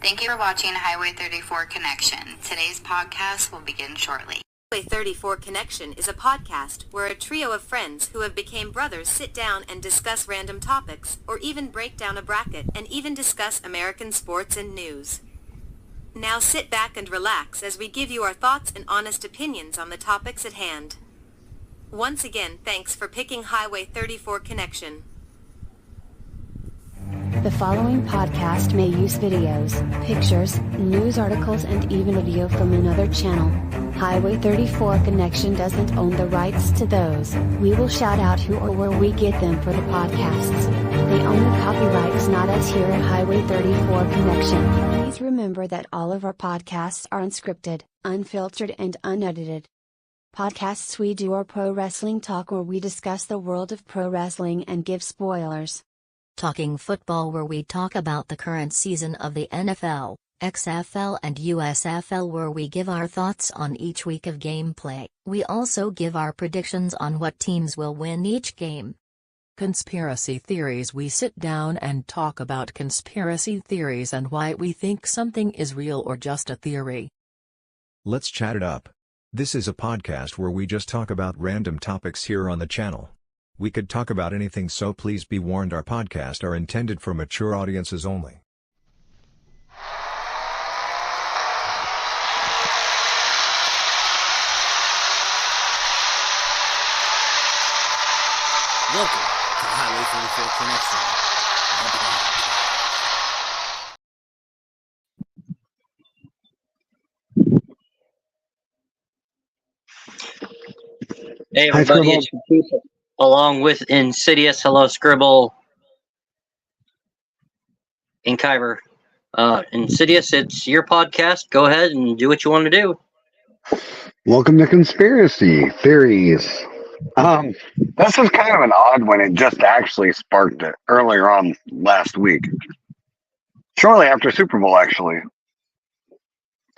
Thank you for watching Highway 34 Connection. Today's podcast will begin shortly. Highway 34 Connection is a podcast where a trio of friends who have become brothers sit down and discuss random topics, or even break down a bracket and even discuss American sports and news. Now sit back and relax as we give you our thoughts and honest opinions on the topics at hand. Once again, thanks for picking Highway 34 Connection. The following podcast may use videos, pictures, news articles, and even audio from another channel. Highway 34 Connection doesn't own the rights to those. We will shout out who or where we get them for the podcasts. They own the copyrights, not us here at Highway 34 Connection. Please remember that all of our podcasts are unscripted, unfiltered, and unedited. Podcasts we do are pro wrestling talk, where we discuss the world of pro wrestling and give spoilers. Talking football, where we talk about the current season of the NFL, XFL and USFL, where we give our thoughts on each week of gameplay. We also give our predictions on what teams will win each game. Conspiracy theories, we sit down and talk about conspiracy theories and why we think something is real or just a theory. Let's chat it up. This is a podcast where we just talk about random topics here on the channel. We could talk about anything, so please be warned, our podcasts are intended for mature audiences only. Welcome to Highway 34 Connection. Hey everybody, it's Keith, along with Insidious. Hello, Scribble and Kyber. Insidious, it's your podcast. Go ahead and do what you want to do. Welcome to Conspiracy Theories. This is kind of an odd one. It just actually sparked it earlier on last week. Shortly after Super Bowl, actually.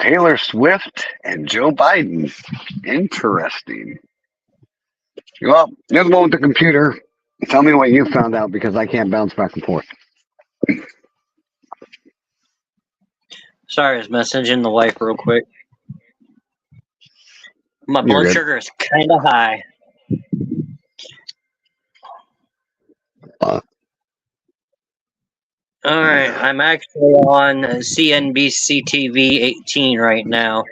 Taylor Swift and Joe Biden. Interesting. Well, here's one with the computer. Tell me what you found out, because I can't bounce back and forth. Sorry, I was messaging the wife real quick. My blood sugar is kind of high. All right, I'm actually on CNBC TV 18 right now,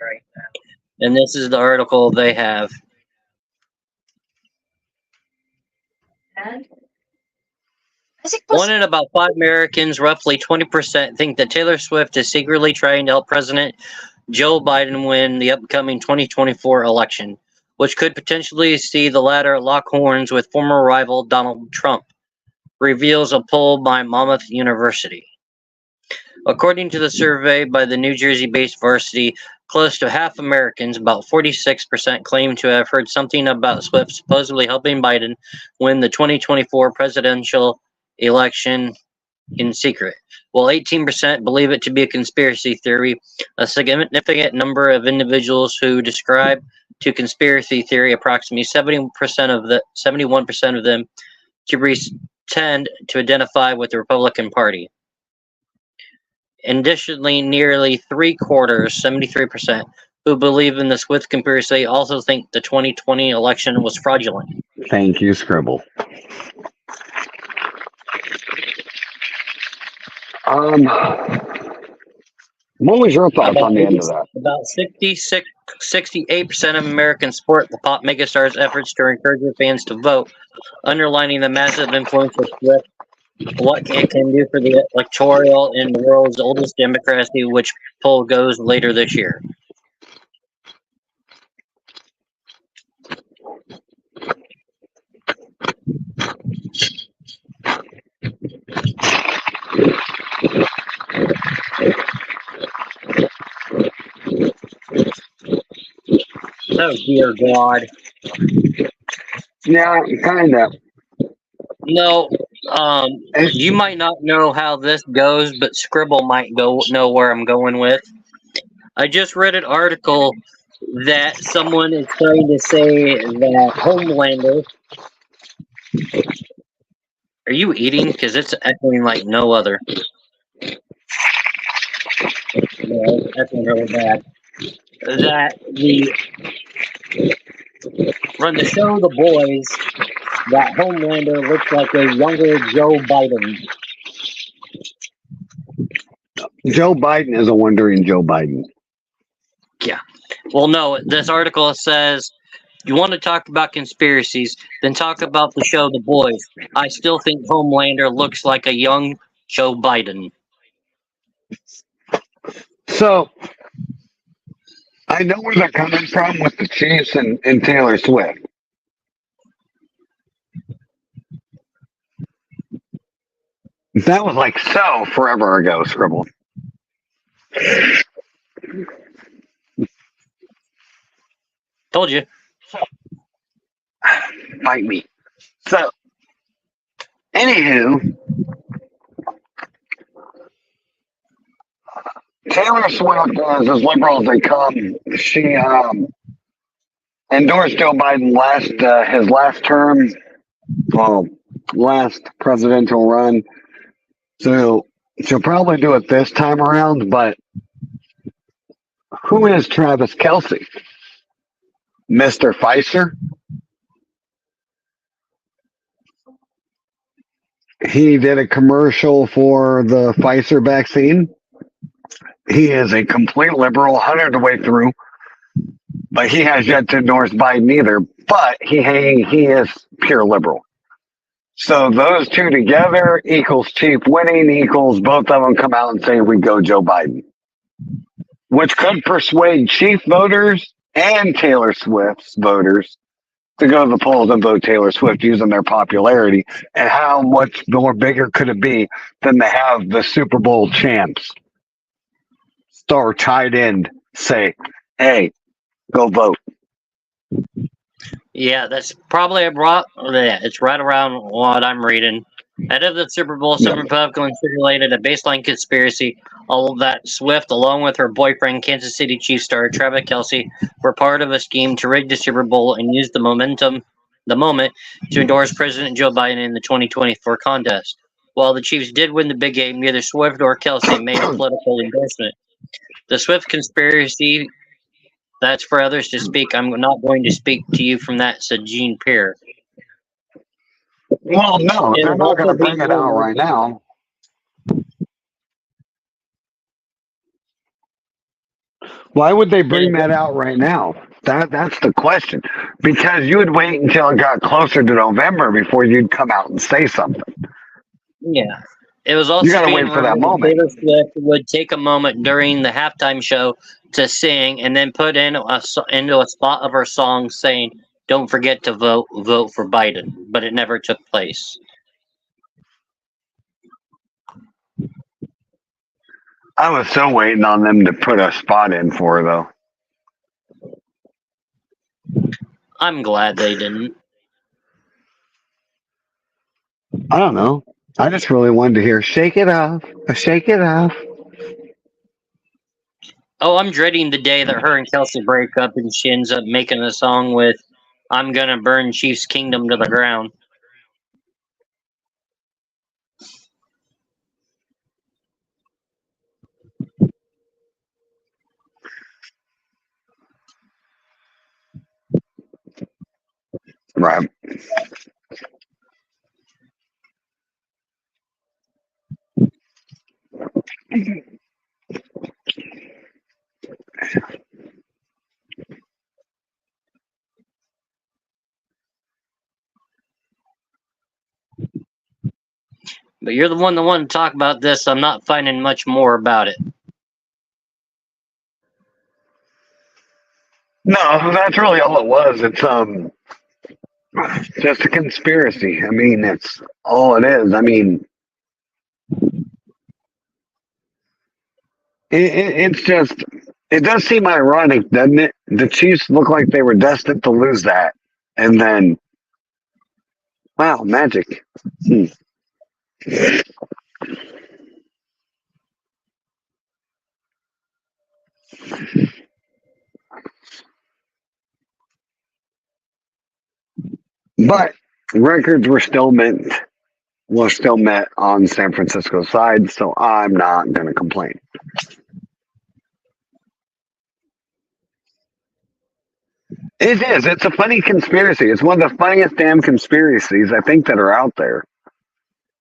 and this is the article they have. One in about 5 Americans, roughly 20%, think that Taylor Swift is secretly trying to help President Joe Biden win the upcoming 2024 election, which could potentially see the latter lock horns with former rival Donald Trump, reveals a poll by Monmouth University. According to the survey by the New Jersey-based Varsity, close to half Americans, about 46%, claim to have heard something about Swift supposedly helping Biden win the 2024 presidential election in secret, while 18% believe it to be a conspiracy theory. A significant number of individuals who describe to conspiracy theory, approximately 71% of them, to tend to identify with the Republican Party. Additionally, nearly 3/4, 73%, who believe in the Swift conspiracy also think the 2020 election was fraudulent. Thank you, Scribble. What was your thoughts on the end of that? About 68% of Americans support the pop megastar's efforts to encourage their fans to vote, underlining the massive influence of Swift, what it can do for the electoral in the world's oldest democracy, which poll goes later this year. Oh dear God. Yeah, kind of. No, you might not know how this goes, but Scribble might know where I'm going with. I just read an article that someone is trying to say that Homelander. Are you eating? Because it's echoing like no other. that's really bad. That run the show The Boys, that Homelander looks like a younger Joe Biden. Joe Biden is a wondering Joe Biden. Yeah. Well, no, this article says, you want to talk about conspiracies, then talk about the show The Boys. I still think Homelander looks like a young Joe Biden. So, I know where they're coming from with the Chiefs and Taylor Swift. That was like so forever ago, Scribble. Told you. Bite me. So, anywho, Taylor Swift is as liberal as they come. She endorsed Joe Biden his last term, last presidential run. So she'll probably do it this time around. But who is Travis Kelce? Mr. Pfizer? He did a commercial for the Pfizer vaccine. He is a complete liberal, 100 the way through, but he has yet to endorse Biden either. But he is pure liberal. So those two together equals Chief winning equals both of them come out and say we go Joe Biden, which could persuade Chief voters and Taylor Swift's voters to go to the polls and vote Taylor Swift using their popularity. And how much more bigger could it be than to have the Super Bowl champs, star tight end, say, hey, go vote. Yeah, that's probably it's right around what I'm reading. Ahead of the Super Bowl, some Republicans circulated a baseline conspiracy. All of that Swift, along with her boyfriend, Kansas City Chiefs star Travis Kelce, were part of a scheme to rig the Super Bowl and use the moment, to endorse President Joe Biden in the 2024 contest. While the Chiefs did win the big game, neither Swift or Kelce made a political endorsement. The Swift conspiracy, that's for others to speak. I'm not going to speak to you from that, said Gene Peer. Well, no, they're not going to bring it out right now. Why would they bring that out right now? That's the question. Because you would wait until it got closer to November before you'd come out and say something. Yeah. It was also you got to wait for that moment. Taylor Swift would take a moment during the halftime show to sing and then put into a spot of her song saying, don't forget to vote for Biden. But it never took place. I was so waiting on them to put a spot in for her, though. I'm glad they didn't. I don't know. I just really wanted to hear shake it off, shake it off. Oh, I'm dreading the day that her and Kelce break up and she ends up making a song with I'm Gonna Burn Chiefs Kingdom to the Ground. Right. But you're the one that wanted to talk about this. I'm not finding much more about it. No, that's really all it was. It's just a conspiracy. I mean, it's all it is. I mean, it's just, it does seem ironic, doesn't it? The Chiefs look like they were destined to lose that. And then, wow, magic. But records were still met on San Francisco's side, so I'm not going to complain. It is. It's a funny conspiracy. It's one of the funniest damn conspiracies I think that are out there.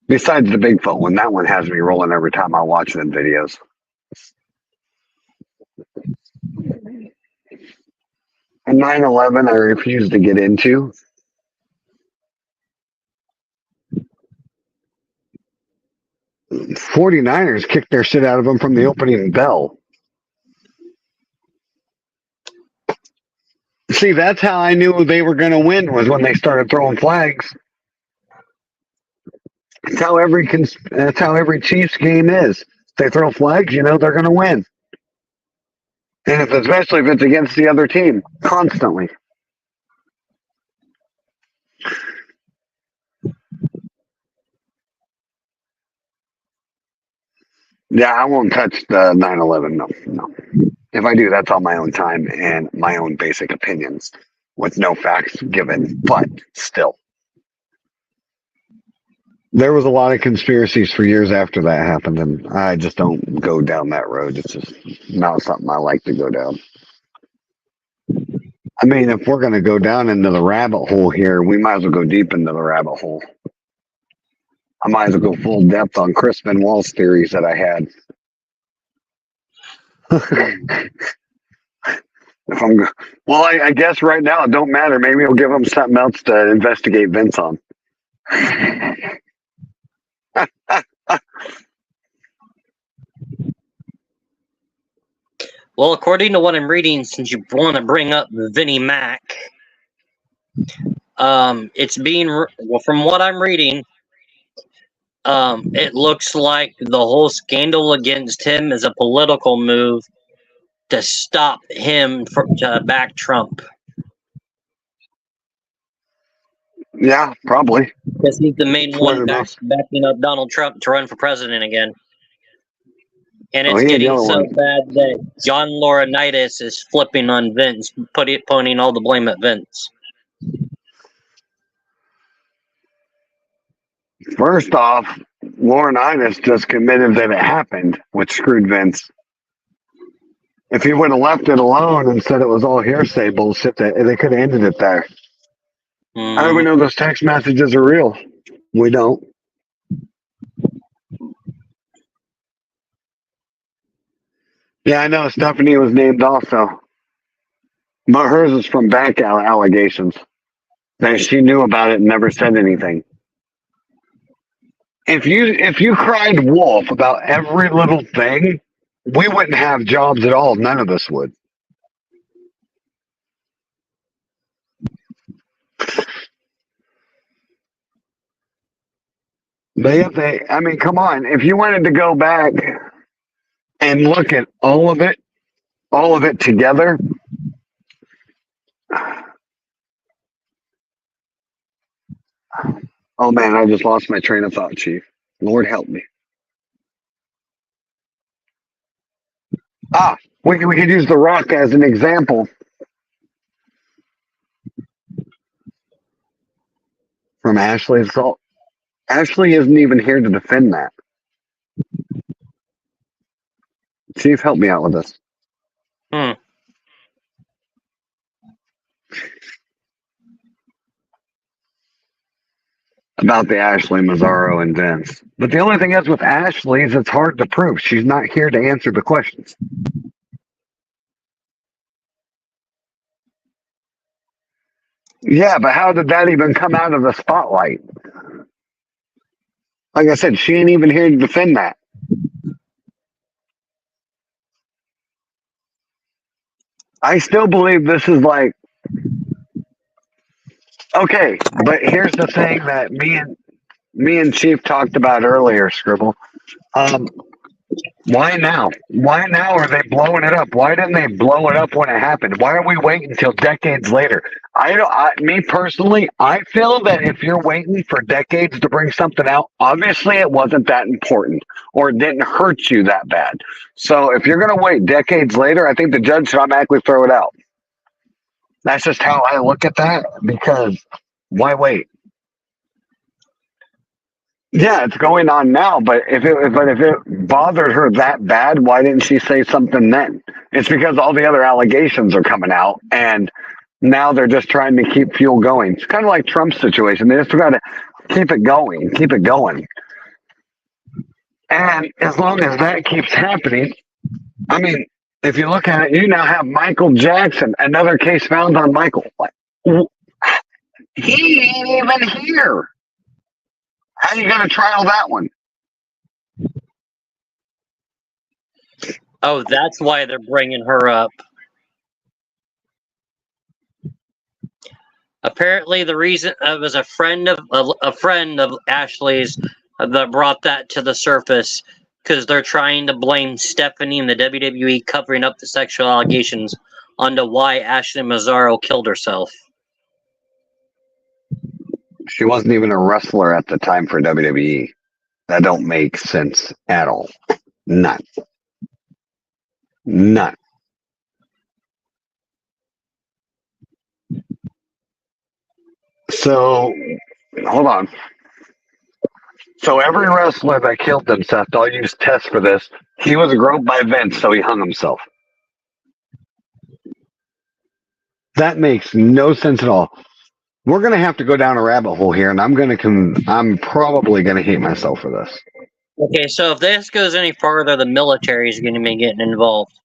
Besides the Bigfoot one, that one has me rolling every time I watch them videos. And 9/11, I refuse to get into. The 49ers kicked their shit out of them from the opening bell. See, that's how I knew they were going to win, was when they started throwing flags. That's how every Chiefs game is. If they throw flags, you know they're going to win. And especially if it's against the other team, constantly. Yeah, I won't touch the 9/11. No. If I do, that's on my own time and my own basic opinions with no facts given. But still, there was a lot of conspiracies for years after that happened, and I just don't go down that road. It's just not something I like to go down. I mean, if we're going to go down into the rabbit hole here, we might as well go deep into the rabbit hole. I might as well go full depth on Chris Benoit's theories that I had. I guess right now it don't matter. Maybe we'll give him something else to investigate Vince on. Well, according to what I'm reading, since you want to bring up Vinnie Mac, it's being from what I'm reading, it looks like the whole scandal against him is a political move to stop him to back Trump. Yeah, probably. Because he's the main one backing up Donald Trump to run for president again. And it's getting so bad that John Laurinaitis is flipping on Vince, putting all the blame at Vince. First off, Laurinaitis just committed that it happened, which screwed Vince. If he would have left it alone and said it was all hearsay bullshit, they could have ended it there. How do we know those text messages are real? We don't. Yeah, I know Stephanie was named also, but hers is from back allegations that she knew about it and never said anything. If you cried wolf about every little thing, we wouldn't have jobs at all. None of us would. But come on. If you wanted to go back and look at all of it together, oh man, I just lost my train of thought, Chief. Lord help me. We could use The Rock as an example. From Ashley's assault. Ashley isn't even here to defend that. Chief, help me out with this. About the Ashley Mazzaro and Vince. But the only thing is with Ashley is it's hard to prove. She's not here to answer the questions. Yeah, but how did that even come out of the spotlight? Like I said, she ain't even here to defend that. I still believe this is like, okay, but here's the thing that me and Chief talked about earlier, Scribble. Why now? Why now are they blowing it up? Why didn't they blow it up when it happened? Why are we waiting until decades later? Me personally, I feel that if you're waiting for decades to bring something out, obviously it wasn't that important or it didn't hurt you that bad. So if you're going to wait decades later, I think the judge should automatically throw it out. That's just how I look at that, because why wait? Yeah, it's going on now, but if it bothered her that bad, why didn't she say something then? It's because all the other allegations are coming out, and Now they're just trying to keep fuel going. It's kind of like Trump's situation. They just got to keep it going, keep it going. And as long as that keeps happening, I mean, if you look at it, you now have Michael Jackson, another case found on Michael. He ain't even here. How you going to trial that one? Oh, that's why they're bringing her up. Apparently, the reason it was a friend of Ashley's that brought that to the surface because they're trying to blame Stephanie and the WWE covering up the sexual allegations onto why Ashley Mazzaro killed herself. She wasn't even a wrestler at the time for WWE. That don't make sense at all. None. So, hold on. So every wrestler that killed themselves, I'll use tests for this. He was groped by Vince, so he hung himself. That makes no sense at all. We're gonna have to go down a rabbit hole here, and I'm probably gonna hate myself for this. Okay, so if this goes any further, the military is going to be getting involved.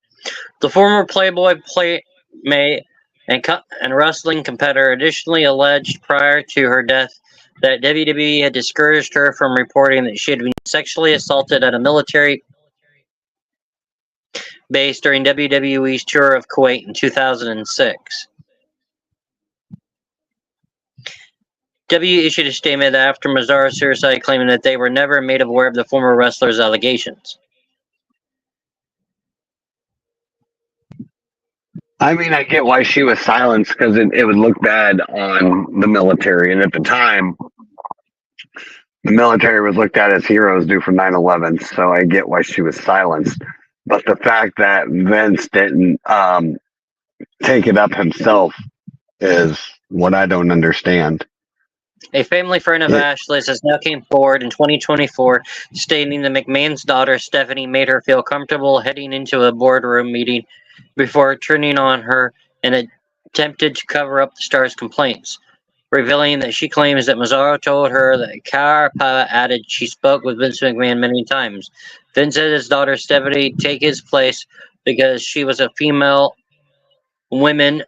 The former Playboy playmate and wrestling competitor additionally alleged prior to her death that WWE had discouraged her from reporting that she had been sexually assaulted at a military base during WWE's tour of Kuwait in 2006. WWE issued a statement after Mazzaro's suicide, claiming that they were never made aware of the former wrestler's allegations. I mean, I get why she was silenced because it would look bad on the military. And at the time, the military was looked at as heroes due for 9/11. So I get why she was silenced. But the fact that Vince didn't take it up himself is what I don't understand. A family friend of Ashley's has now came forward in 2024 stating that McMahon's daughter, Stephanie, made her feel comfortable heading into a boardroom meeting before turning on her and attempted to cover up the star's complaints, revealing that she claims that Mazzaro told her that Carappa added she spoke with Vince McMahon many times. Vince said his daughter Stephanie take his place because she was a female woman,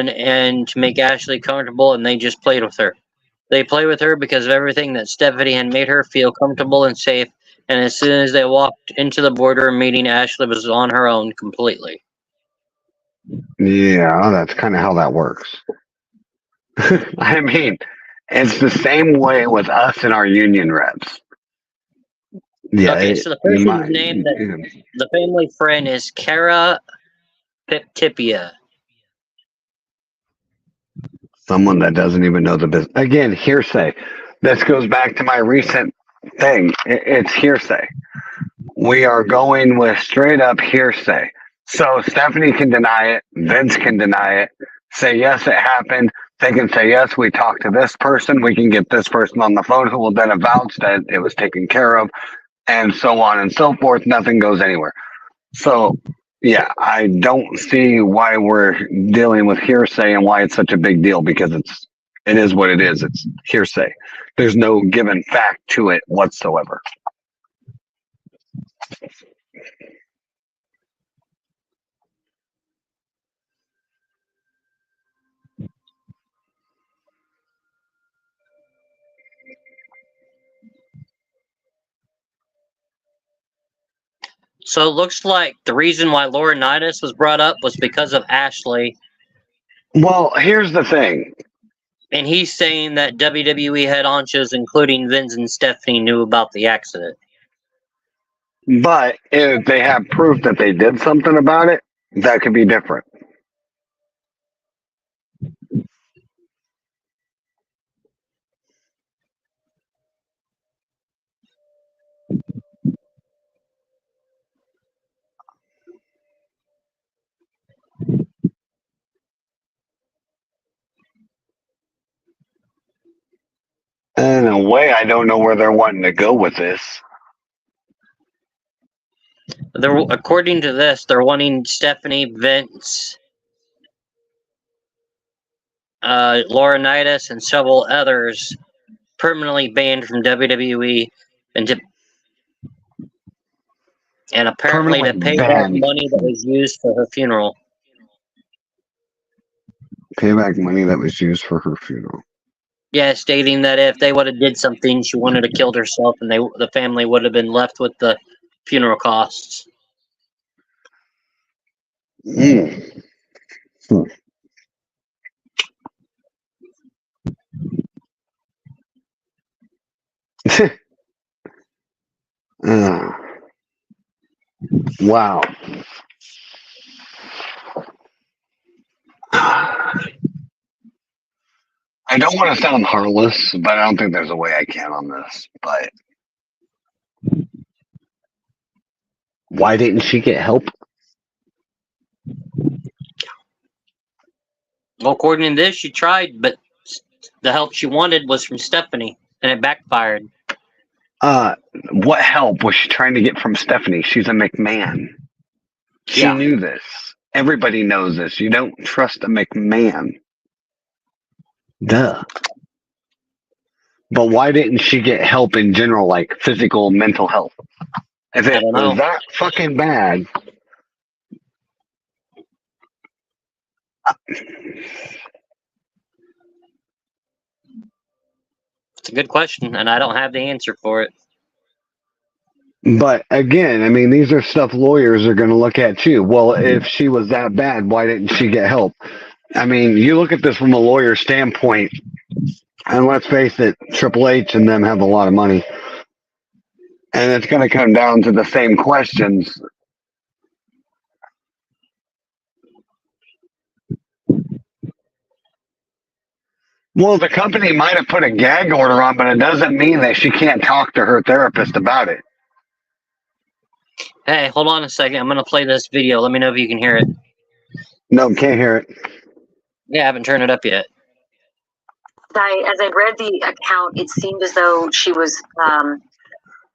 and to make Ashley comfortable, and they just played with her. They played with her because of everything that Stephanie had made her feel comfortable and safe, and as soon as they walked into the boardroom meeting, Ashley was on her own completely. Yeah, that's kind of how that works. I mean, it's the same way with us and our union reps. Yeah. Okay, so the person's name that the family friend is Kara Tipia. Someone that doesn't even know the business. Again, hearsay. This goes back to my recent thing. It's hearsay. We are going with straight up hearsay. So Stephanie can deny it. Vince can deny it. Say, yes, it happened. They can say, yes, we talked to this person. We can get this person on the phone who will then avouch that it was taken care of, and so on and so forth. Nothing goes anywhere. So, yeah, I don't see why we're dealing with hearsay and why it's such a big deal, because it is what it is. It's hearsay. There's no given fact to it whatsoever. So it looks like the reason why Laurinaitis was brought up was because of Ashley. Well, here's the thing. And he's saying that WWE head honchos, including Vince and Stephanie, knew about the accident. But if they have proof that they did something about it, that could be different. In a way, I don't know where they're wanting to go with this. According to this, they're wanting Stephanie, Vince, Laurinaitis, and several others permanently banned from WWE, and apparently to pay back money that was used for her funeral. Pay back money that was used for her funeral. Yeah, stating that if they would have did something, she wanted to kill herself, and the family would have been left with the funeral costs. Mm. Hmm. Wow. I don't want to sound heartless, but I don't think there's a way I can on this. But why didn't she get help? Well, according to this, she tried, but the help she wanted was from Stephanie, and it backfired. What help was she trying to get from Stephanie? She's a McMahon. She knew this. Everybody knows this. You don't trust a McMahon. Duh. But why didn't she get help in general, like physical, mental health? If it was that fucking bad. It's a good question, and I don't have the answer for it. But again, I mean, these are stuff lawyers are going to look at too. Well, if she was that bad, why didn't she get help? I mean, you look at this from a lawyer standpoint, and let's face it, Triple H and them have a lot of money. And it's going to come down to the same questions. Well, the company might have put a gag order on, but it doesn't mean that she can't talk to her therapist about it. Hey, hold on a second. I'm going to play this video. Let me know if you can hear it. No, can't hear it. Yeah, I haven't turned it up yet. As I read the account, it seemed as though she was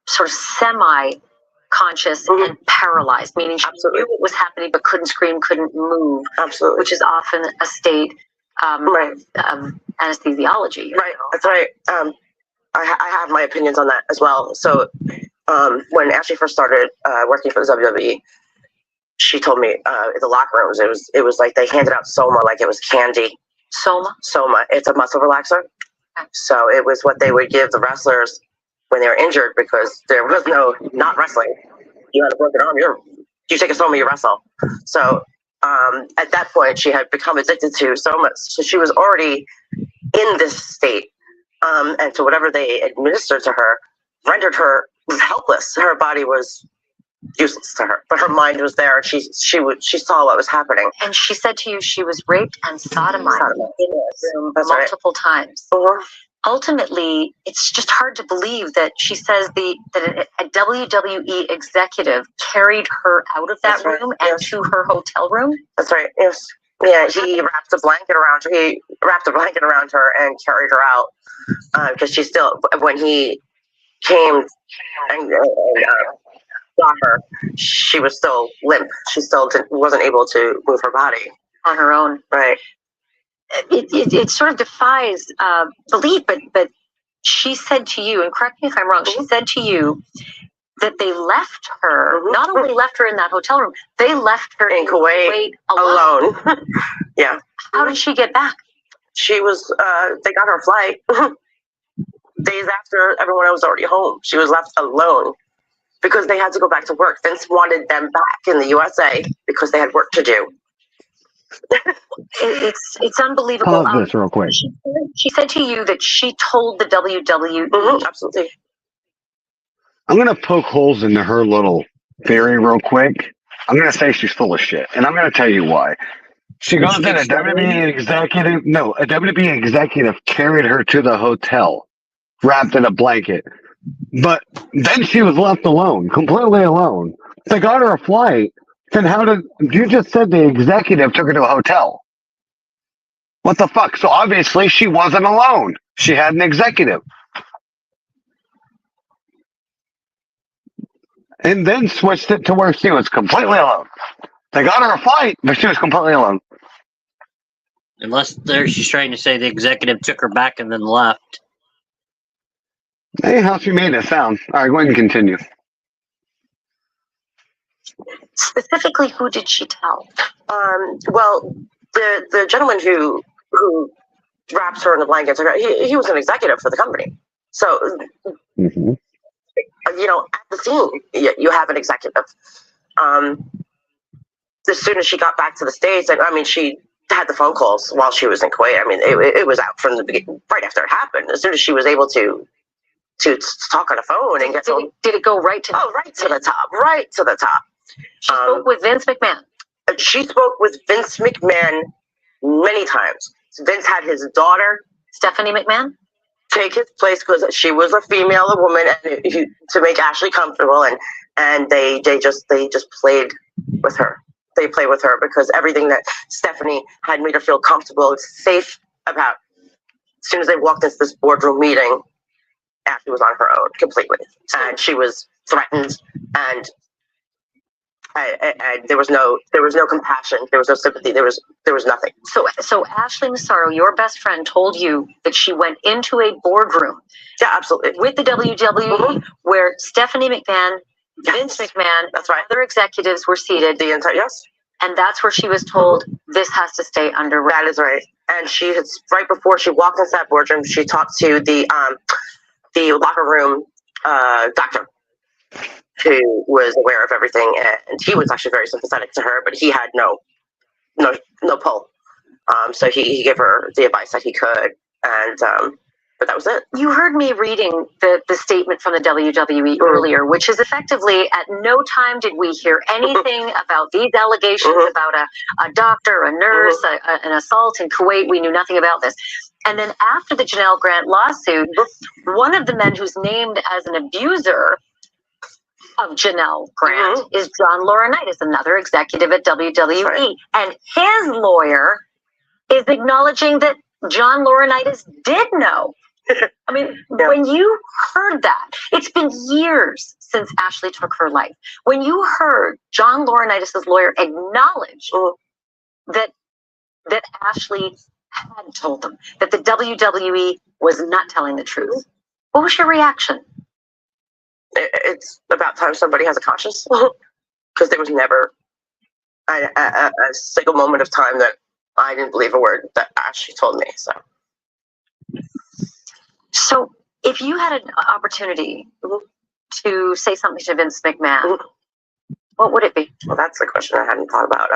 sort of semi-conscious and paralyzed, meaning she knew what was happening but couldn't scream, couldn't move. Absolutely. Which is often a state of anesthesiology. Right, that's right. I have my opinions on that as well. So when Ashley first started working for the WWE, she told me in the locker rooms, it was like they handed out Soma like it was candy. Soma. It's a muscle relaxer. So it was what they would give the wrestlers when they were injured because there was no not wrestling. You had a broken arm, you take a Soma, you wrestle. So at that point, she had become addicted to Soma. So she was already in this state. And so whatever they administered to her rendered her helpless. Her body was useless to her, but her mind was there. She saw what was happening. And she said to you she was raped and sodomized in this room multiple times. Ultimately, it's just hard to believe that she says that a WWE executive carried her out of that room and to her hotel room. That's right. Yes. Yeah. He wrapped a blanket around her. He wrapped a blanket around her and carried her out because she still, when he came and got her, she was still limp. She still wasn't able to move her body on her own. Right. It sort of defies belief, but she said to you, and correct me if I'm wrong, she said to you that they left her, not only left her in that hotel room, they left her in Kuwait alone. Yeah. How did she get back? She was, they got her a flight days after everyone else was already home. She was left alone because they had to go back to work. Vince wanted them back in the USA because they had work to do. It's unbelievable. Pause this real quick. She said to you that she told the WWE. Absolutely. I'm going to poke holes into her little theory real quick. I'm going to say she's full of shit, and I'm going to tell you why. She goes in, a WWE executive carried her to the hotel, wrapped in a blanket. But then she was left alone, completely alone. They got her a flight. Then you just said the executive took her to a hotel. What the fuck? So obviously she wasn't alone. She had an executive. And then switched it to where she was completely alone. They got her a flight, but she was completely alone. Unless she's trying to say the executive took her back and then left. Hey, how she made it sound. All right, go ahead and continue. Specifically, who did she tell? Well, the gentleman who wraps her in the blankets, he was an executive for the company. So, Mm-hmm. At the scene, you have an executive. As soon as she got back to the States, she had the phone calls while she was in Kuwait. It was out from the beginning, right after it happened. As soon as she was able to talk on the phone and did it go right to the top? She spoke with Vince McMahon. She spoke with Vince McMahon many times. Vince had his daughter Stephanie McMahon take his place because she was a female, a woman, and to make Ashley comfortable, and they just played with her. They played with her because everything that Stephanie had made her feel comfortable and safe about. As soon as they walked into this boardroom meeting, Ashley was on her own completely, and she was threatened, and there was no compassion, there was no sympathy, there was nothing. So Ashley Massaro, your best friend, told you that she went into a boardroom. Yeah, absolutely. With the WWE, where Stephanie McMahon, Vince McMahon, that's right, other executives were seated. The entire yes. And that's where she was told this has to stay under wraps. That is right. And she had, right before she walked into that boardroom, she talked to the locker room doctor, who was aware of everything, and he was actually very sympathetic to her, but he had no pull. So he gave her the advice that he could, and but that was it. You heard me reading the statement from the WWE earlier, which is effectively, at no time did we hear anything about these allegations about a doctor, a nurse, an assault in Kuwait. We knew nothing about this. And then after the Janelle Grant lawsuit, one of the men who's named as an abuser of Janelle Grant is John Laurinaitis, another executive at WWE. Right. And his lawyer is acknowledging that John Laurinaitis did know. When you heard that, it's been years since Ashley took her life. When you heard John Laurinaitis' lawyer acknowledge that Ashley had told them that the WWE was not telling the truth, what was your reaction? It's about time somebody has a conscience, because there was never a single moment of time that I didn't believe a word that Ashley told me. So if you had an opportunity to say something to Vince McMahon, what would it be? Well, that's the question I hadn't thought about.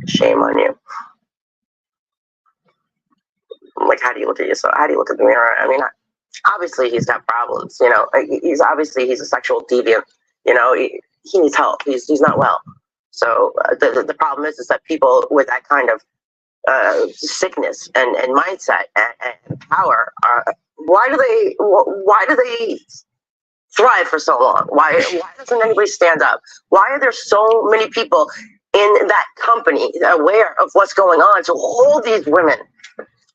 Shame on you. Like, how do you look at yourself? How do you look at the mirror? Obviously he's got problems. He's a sexual deviant. He needs help. He's not well. So the problem is that people with that kind of sickness and mindset and power why do they thrive for so long? Why doesn't anybody stand up? Why are there so many people in that company aware of what's going on to hold these women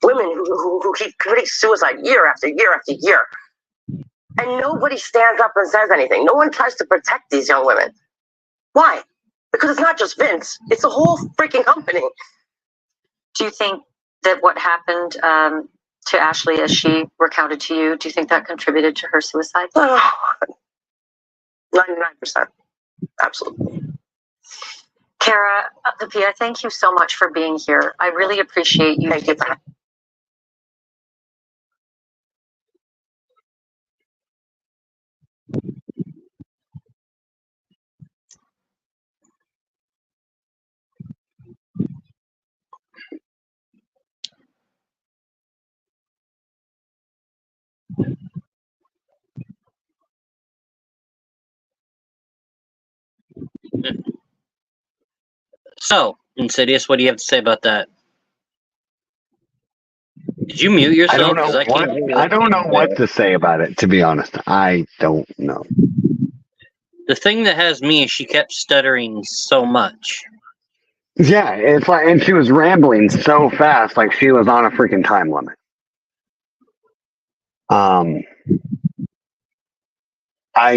who keep committing suicide year after year after year, and nobody stands up and says anything? No one tries to protect these young women. Why? Because it's not just Vince, it's the whole freaking company. Do you think that what happened to Ashley, as she recounted to you, do you think that contributed to her suicide? 99%. Absolutely. Kara, Pia, thank you so much for being here. I really appreciate you. Thank you. So, Insidious, what do you have to say about that? Did you mute yourself? I don't know what to say about it, to be honest. I don't know. The thing that has me is she kept stuttering so much. Yeah, it's like, and she was rambling so fast, like she was on a freaking time limit. I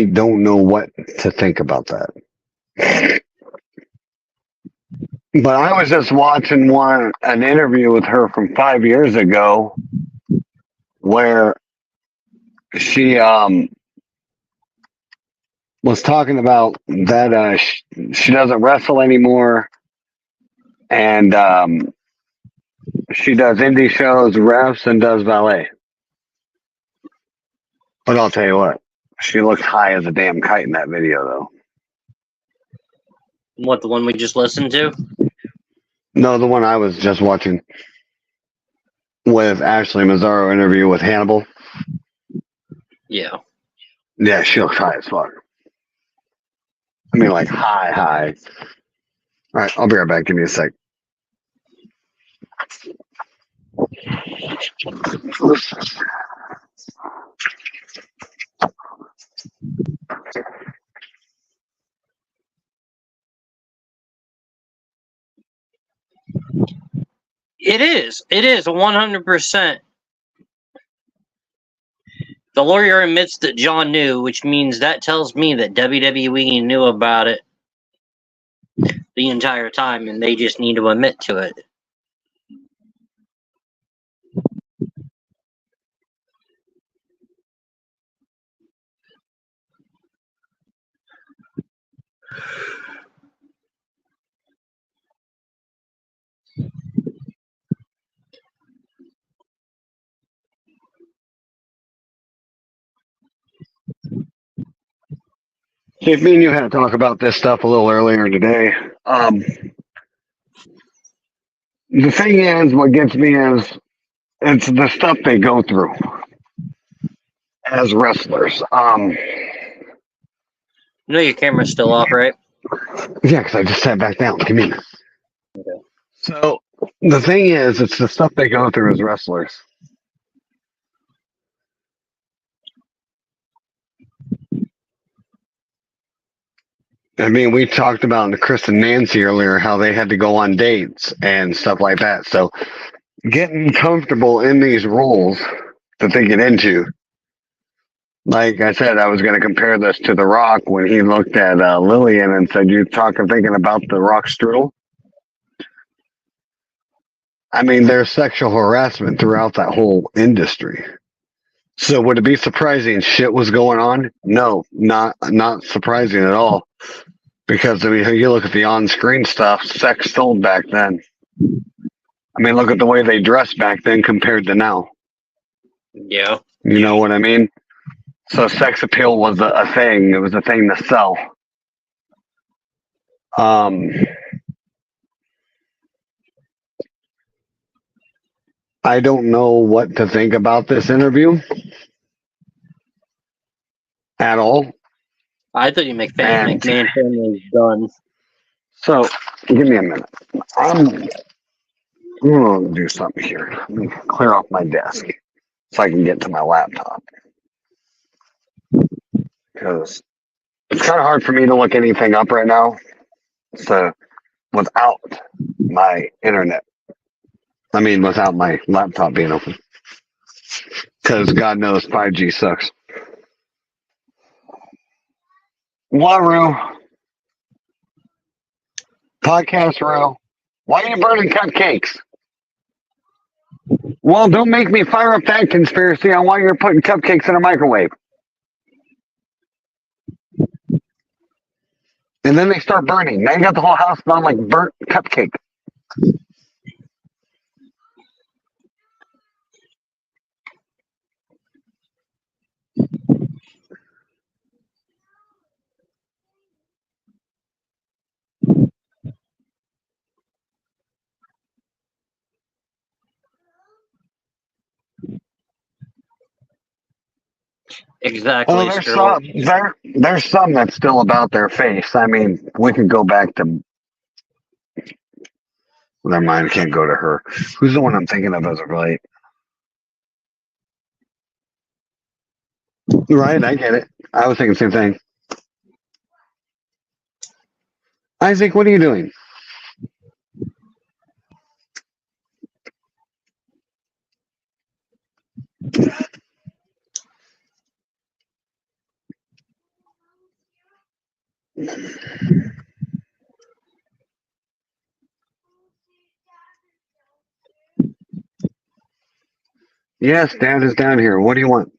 don't know what to think about that. But I was just watching an interview with her from 5 years ago where she was talking about that she doesn't wrestle anymore, and she does indie shows, refs, and does ballet. But I'll tell you what, she looked high as a damn kite in that video, though. What, the one we just listened to? No, the one I was just watching with Ashley Mazzaro interview with Hannibal. Yeah. Yeah, she looks high as fuck. I mean, like high. All right, I'll be right back. Give me a sec. It is 100%. The lawyer admits that John knew, which means that tells me that WWE knew about it the entire time, and they just need to admit to it. See, me and you had to talk about this stuff a little earlier today. The thing is, what gets me is it's the stuff they go through as wrestlers. You know your camera's still off, right? Yeah, because I just sat back down. Give me a minute. Okay. So the thing is, it's the stuff they go through as wrestlers. I mean, we talked about in the Chris and Nancy earlier how they had to go on dates and stuff like that. So getting comfortable in these roles that they get into. Like I said, I was going to compare this to The Rock when he looked at Lillian and said, "You thinking about The Rock strudel?" I mean, there's sexual harassment throughout that whole industry. So would it be surprising shit was going on? No, not surprising at all. Because I mean, you look at the on-screen stuff, sex sold back then. I mean, look at the way they dressed back then compared to now. Yeah. You know what I mean? So sex appeal was a thing. It was a thing to sell. I don't know what to think about this interview at all. I thought you McMahon family was done. So, give me a minute. I'm going to do something here. Let me clear off my desk so I can get to my laptop. Because it's kind of hard for me to look anything up right now. So, without my internet. I mean, without my laptop being open. Because God knows 5G sucks. Waru. Podcast Row. Why are you burning cupcakes? Well, don't make me fire up that conspiracy on why you're putting cupcakes in a microwave. And then they start burning. Now you got the whole house smelling like burnt cupcake. Exactly. Well, there's some that's still about their face. I mean, we could go back to. Never mind, I can't go to her. Who's the one I'm thinking of as of late? Right, I get it. I was thinking the same thing. Isaac, what are you doing? Yes, Dad is down here. What do you want?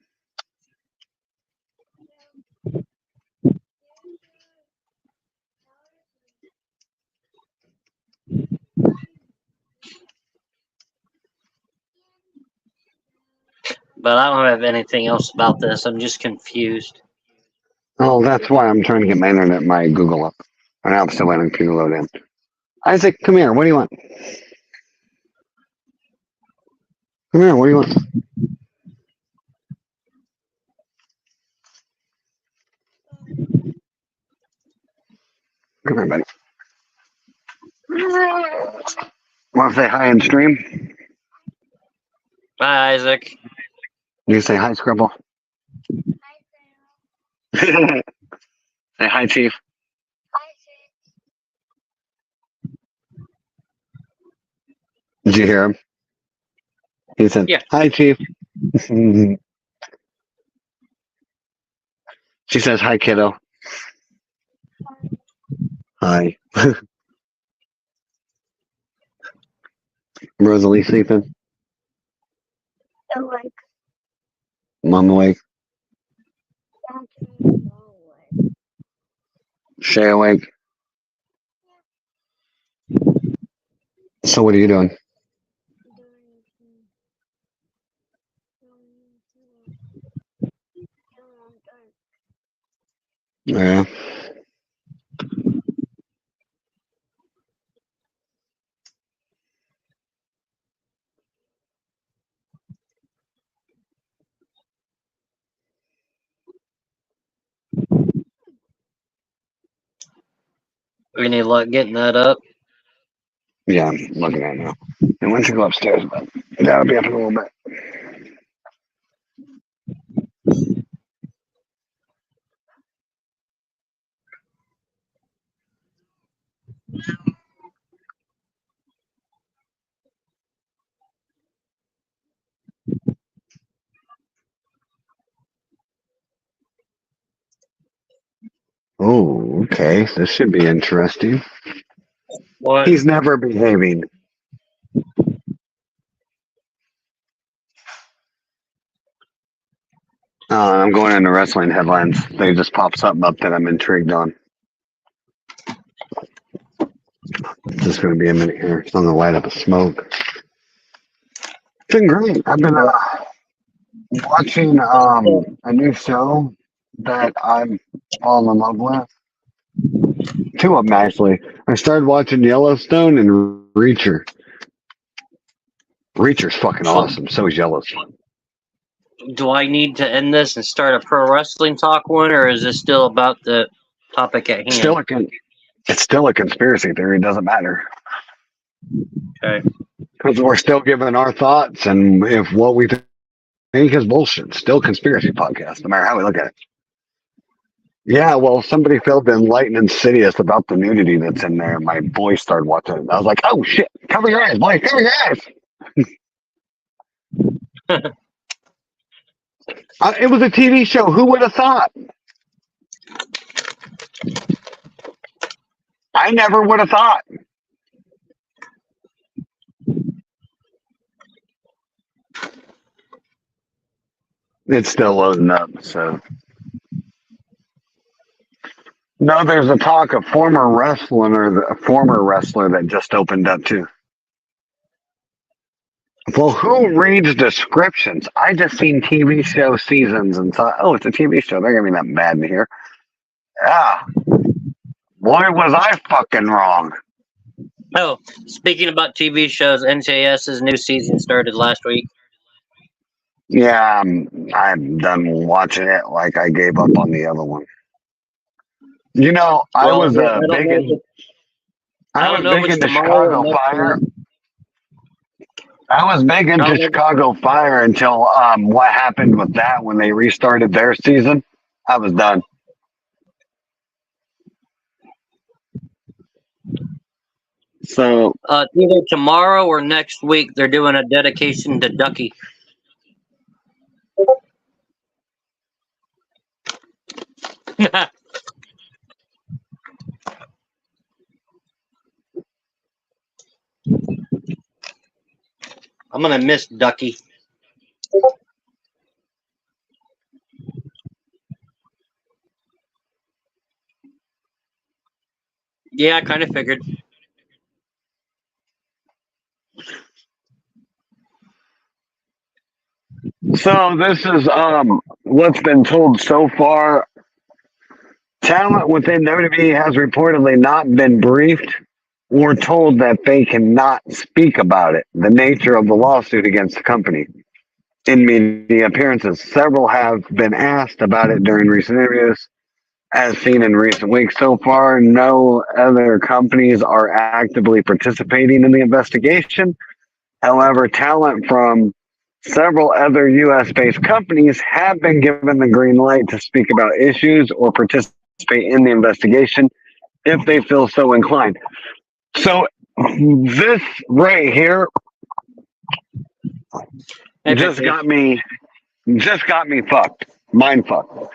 But I don't have anything else about this. I'm just confused. Oh, that's why I'm trying to get my internet, my Google up. And I'm still waiting for you to load in. Isaac, come here. What do you want? Come here. What do you want? Come here, buddy. Want to say hi and stream? Bye, Isaac. You say hi, Scribble. Say hi, Chief. Did you hear him? He said, Yeah. Hi, Chief. She says, hi, kiddo. Hi. Rosalie sleeping? Awake. Mom awake? Shay awake? So what are you doing? Yeah. Any luck getting that up? Yeah, I'm looking at it now. And once you go upstairs, but that'll be up in a little bit. Oh, okay. This should be interesting. What? He's never behaving. I'm going into wrestling headlines. They just pop something up that I'm intrigued on. It's just going to be a minute here. It's going to light up a smoke. It's been great. I've been watching a new show that I'm falling in love with. Two of them, actually. I started watching Yellowstone and Reacher. Reacher's fucking awesome. So is Yellowstone. Do I need to end this and start a pro wrestling talk one, or is this still about the topic at hand? It's still a conspiracy theory. It doesn't matter. Okay. Because we're still giving our thoughts, and if what we think is bullshit, still conspiracy podcast, no matter how we look at it. Yeah, well, somebody failed to enlighten Insidious about the nudity that's in there. My boy started watching it. I was like, oh shit, cover your eyes, boy, cover your eyes. It was a TV show. Who would have thought? I never would have thought. It's still loading up, so. No, there's a talk of former wrestler that just opened up too. Well, who reads descriptions? I just seen TV show seasons and thought, oh, it's a TV show. They're gonna be that bad in here. Ah, boy, was I fucking wrong. Oh, speaking about TV shows, NCIS's new season started last week. Yeah, I'm done watching it. Like I gave up on the other one. You know, I was big into Chicago Fire. I was big into Chicago Fire until what happened with that when they restarted their season. I was done. So either tomorrow or next week, they're doing a dedication to Ducky. I'm gonna miss Ducky. Yeah, I kind of figured. So this is what's been told so far. Talent within WWE has reportedly not been briefed or told that they cannot speak about it, the nature of the lawsuit against the company. In media appearances, several have been asked about it during recent interviews. As seen in recent weeks so far, no other companies are actively participating in the investigation. However, talent from several other U.S. based companies have been given the green light to speak about issues or participate in the investigation if they feel so inclined. So, this right here just got me fucked, mind fucked.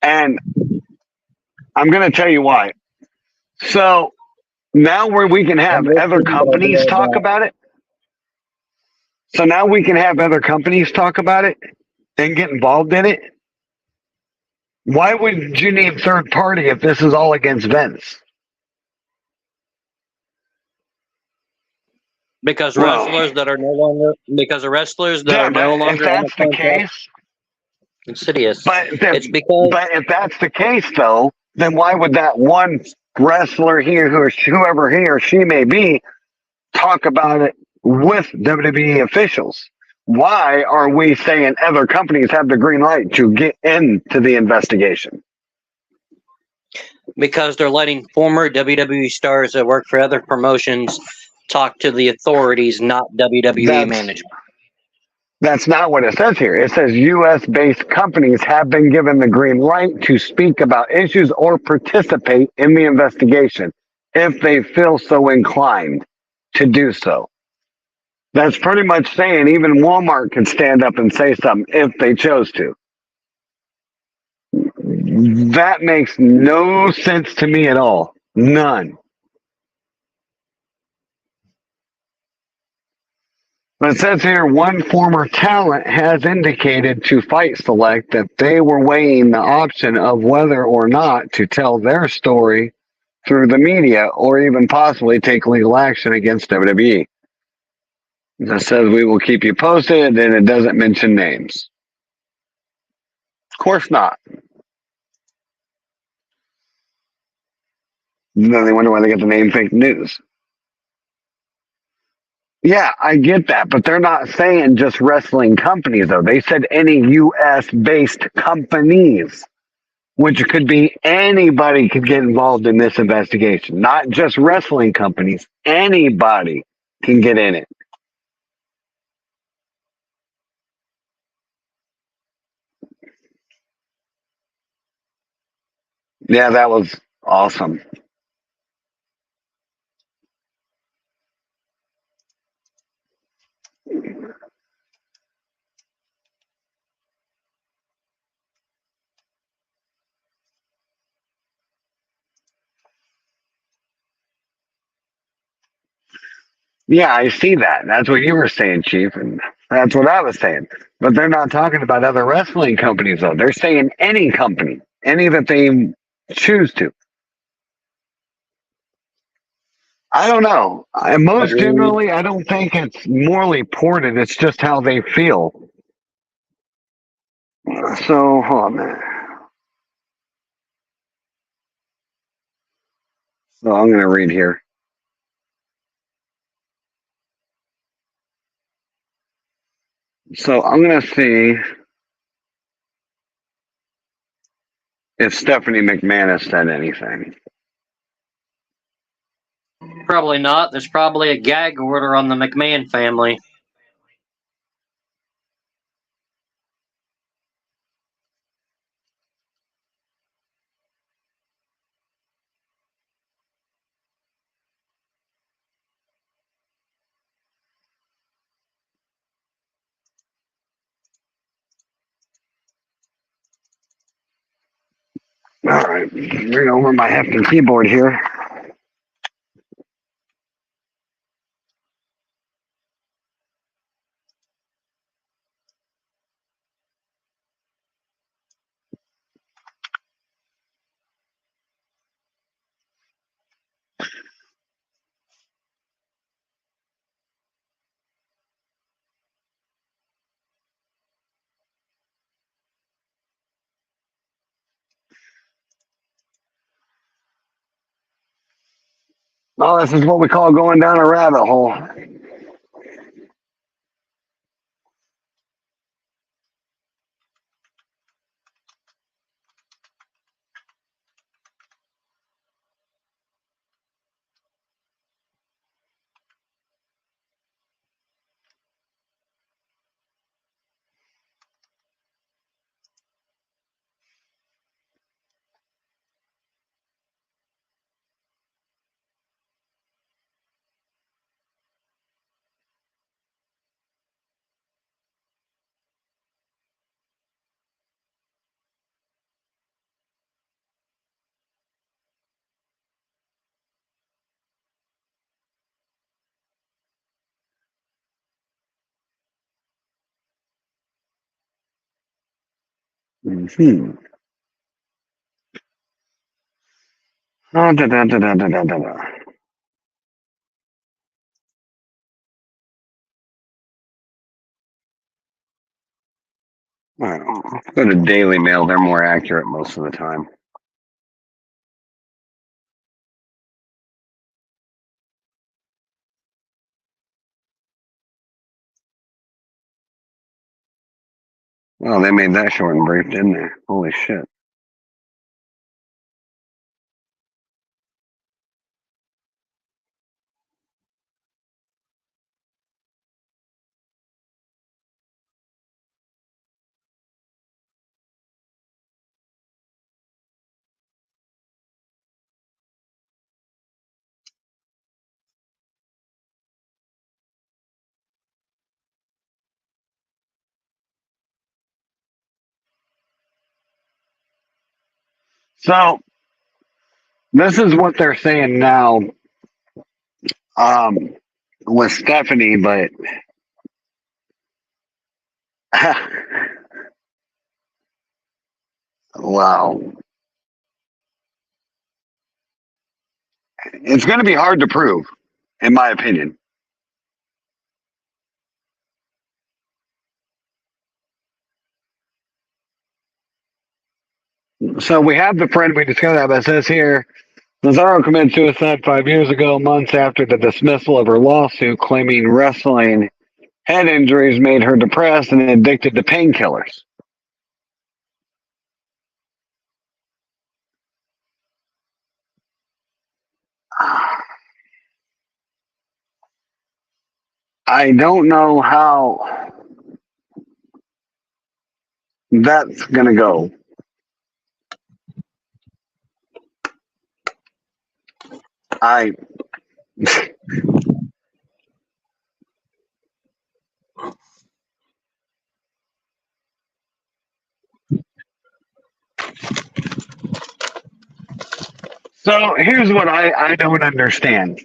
And I'm going to tell you why. So, now where we can have other companies talk about it. So now we can have other companies talk about it and get involved in it. Why would you need third party if this is all against Vince? Because wrestlers that are no longer if that's the case, Insidious. But It's because if that's the case, though, then why would that one wrestler here, whoever he or she may be, talk about it with WWE officials? Why are we saying other companies have the green light to get into the investigation? Because they're letting former WWE stars that work for other promotions talk to the authorities, not WWE management. That's not what it says here. It says U.S.-based companies have been given the green light to speak about issues or participate in the investigation if they feel so inclined to do so. That's pretty much saying even Walmart could stand up and say something if they chose to. That makes no sense to me at all. None. But it says here, one former talent has indicated to Fight Select that they were weighing the option of whether or not to tell their story through the media or even possibly take legal action against WWE. It says we will keep you posted, and it doesn't mention names. Of course not. Then they wonder why they get the name fake news. Yeah, I get that, but they're not saying just wrestling companies, though. They said any U.S.-based companies, which could be anybody could get involved in this investigation, not just wrestling companies. Anybody can get in it. Yeah, that was awesome. Yeah, I see that. That's what you were saying, Chief, and that's what I was saying. But they're not talking about other wrestling companies, though. They're saying any company, any that they choose to. I don't know. Most generally, I don't think it's morally ported. It's just how they feel. So, hold on a minute. So I'm going to read here. So I'm going to see if Stephanie McManus said anything. Probably not. There's probably a gag order on the McMahon family. All right, bring over my hefty keyboard here. Oh, this is what we call going down a rabbit hole. Hmm. Oh, da, da, da, da, da, da, da. Well, go to Daily Mail. They're more accurate most of the time. Well, they made that short and brief, didn't they? Holy shit. So, this is what they're saying now with Stephanie, but wow. It's going to be hard to prove, in my opinion. So we have the friend we discussed that, but it says here, Cesaro committed suicide 5 years ago, months after the dismissal of her lawsuit, claiming wrestling head injuries made her depressed and addicted to painkillers. I don't know how that's going to go. So here's what I don't understand.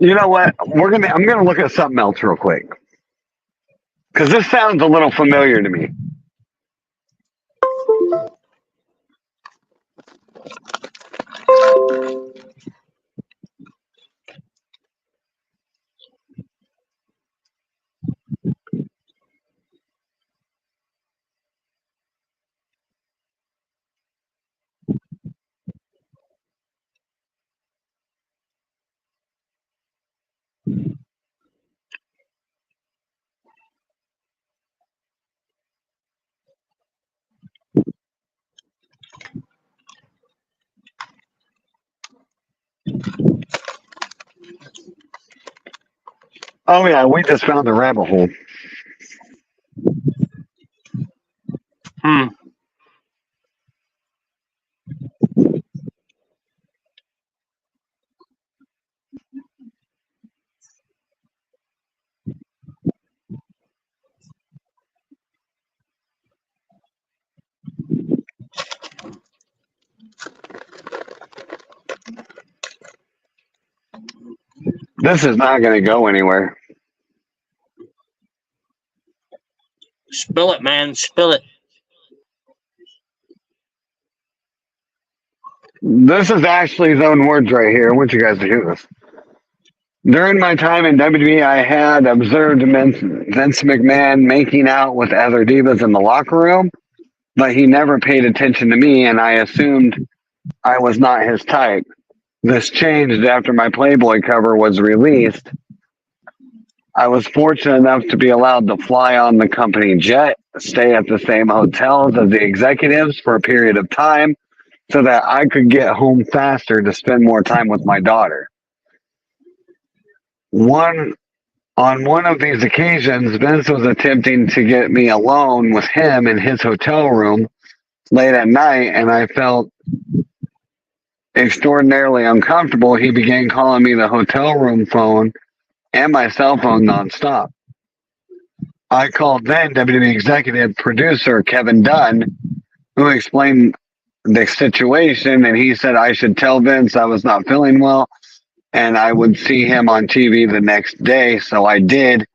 You know what? I'm gonna look at something else real quick. Because this sounds a little familiar to me. Oh yeah, we just found the rabbit hole. This is not going to go anywhere. Spill it, man. Spill it. This is Ashley's own words right here. I want you guys to hear this. During my time in WWE, I had observed Vince McMahon making out with other divas in the locker room. but he never paid attention to me, and I assumed I was not his type. This changed after my Playboy cover was released. I was fortunate enough to be allowed to fly on the company jet, stay at the same hotels as the executives for a period of time so that I could get home faster to spend more time with my daughter. On one of these occasions, Vince was attempting to get me alone with him in his hotel room late at night, and I felt extraordinarily uncomfortable. He began calling me the hotel room phone and my cell phone nonstop. I called then WWE executive producer Kevin Dunn, who explained the situation, and he said I should tell Vince I was not feeling well and I would see him on TV the next day, so I did.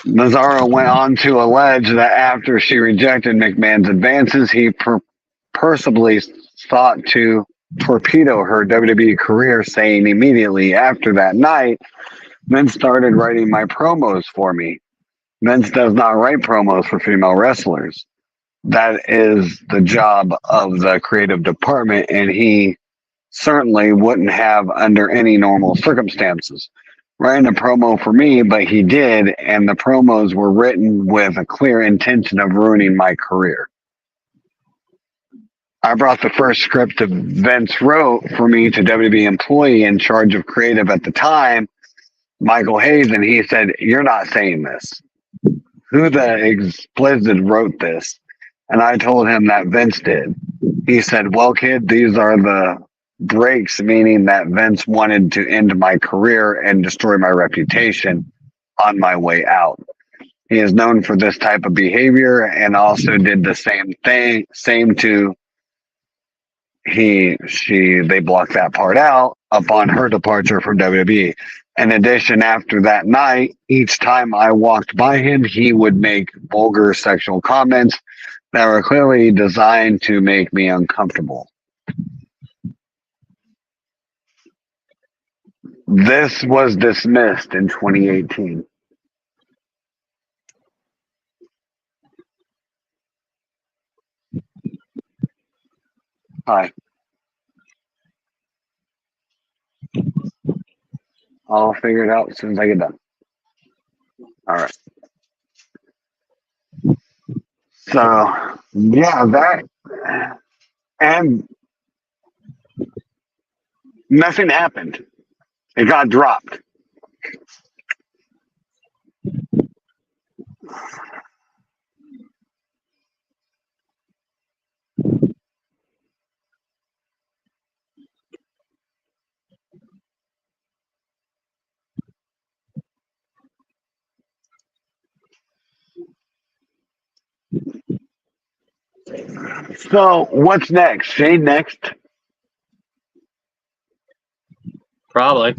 Mazzaro went on to allege that after she rejected McMahon's advances, he purposely sought to torpedo her WWE career, saying immediately after that night, Vince started writing my promos for me. Vince does not write promos for female wrestlers. That is the job of the creative department, and he certainly wouldn't have under any normal circumstances. Writing a promo for me, but he did, and the promos were written with a clear intention of ruining my career. I brought the first script that Vince wrote for me to WWE employee in charge of creative at the time, Michael Hayes, and he said, "You're not saying this. Who the explicit wrote this?" And I told him that Vince did. He said, "Well, kid, these are the breaks," meaning that Vince wanted to end my career and destroy my reputation on my way out. He is known for this type of behavior and also did the same to they blocked that part out upon her departure from WWE. In addition, after that night, each time I walked by him, he would make vulgar sexual comments that were clearly designed to make me uncomfortable. This was dismissed in 2018. Hi. I'll figure it out as soon as I get done. All right. So, yeah, that, and nothing happened. It got dropped. So, what's next? Shane next? Probably.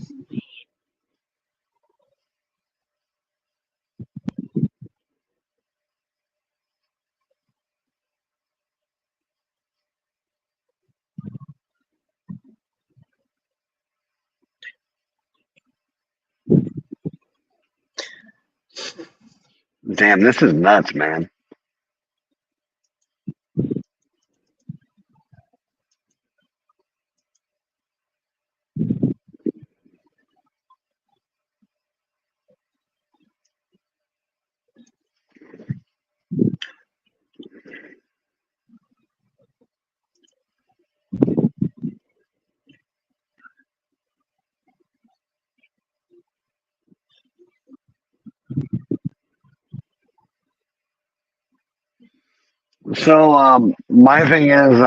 Damn, this is nuts, man. So, my thing is,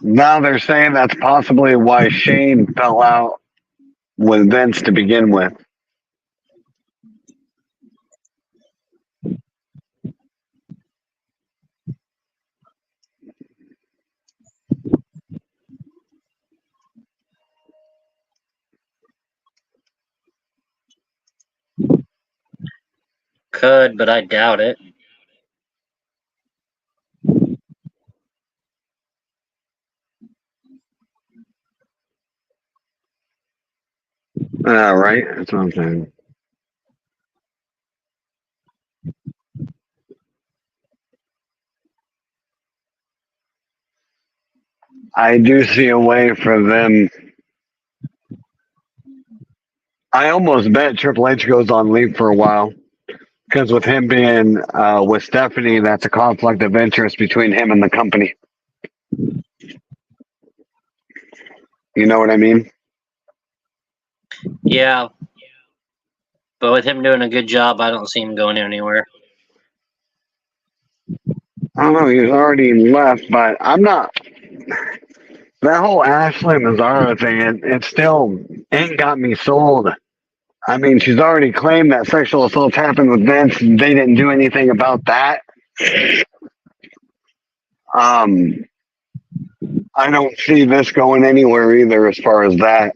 now they're saying that's possibly why Shane fell out with Vince to begin with. could, but I doubt it. Right. That's what I'm saying. I do see a way for them. I almost bet Triple H goes on leave for a while because with him being with Stephanie, that's a conflict of interest between him and the company. You know what I mean? Yeah. But with him doing a good job, I don't see him going anywhere. I don't know. He's already left, but I'm not. That whole Ashley Mazzara thing, it still ain't got me sold. I mean, she's already claimed that sexual assault happened with Vince, and they didn't do anything about that. I don't see this going anywhere either as far as that.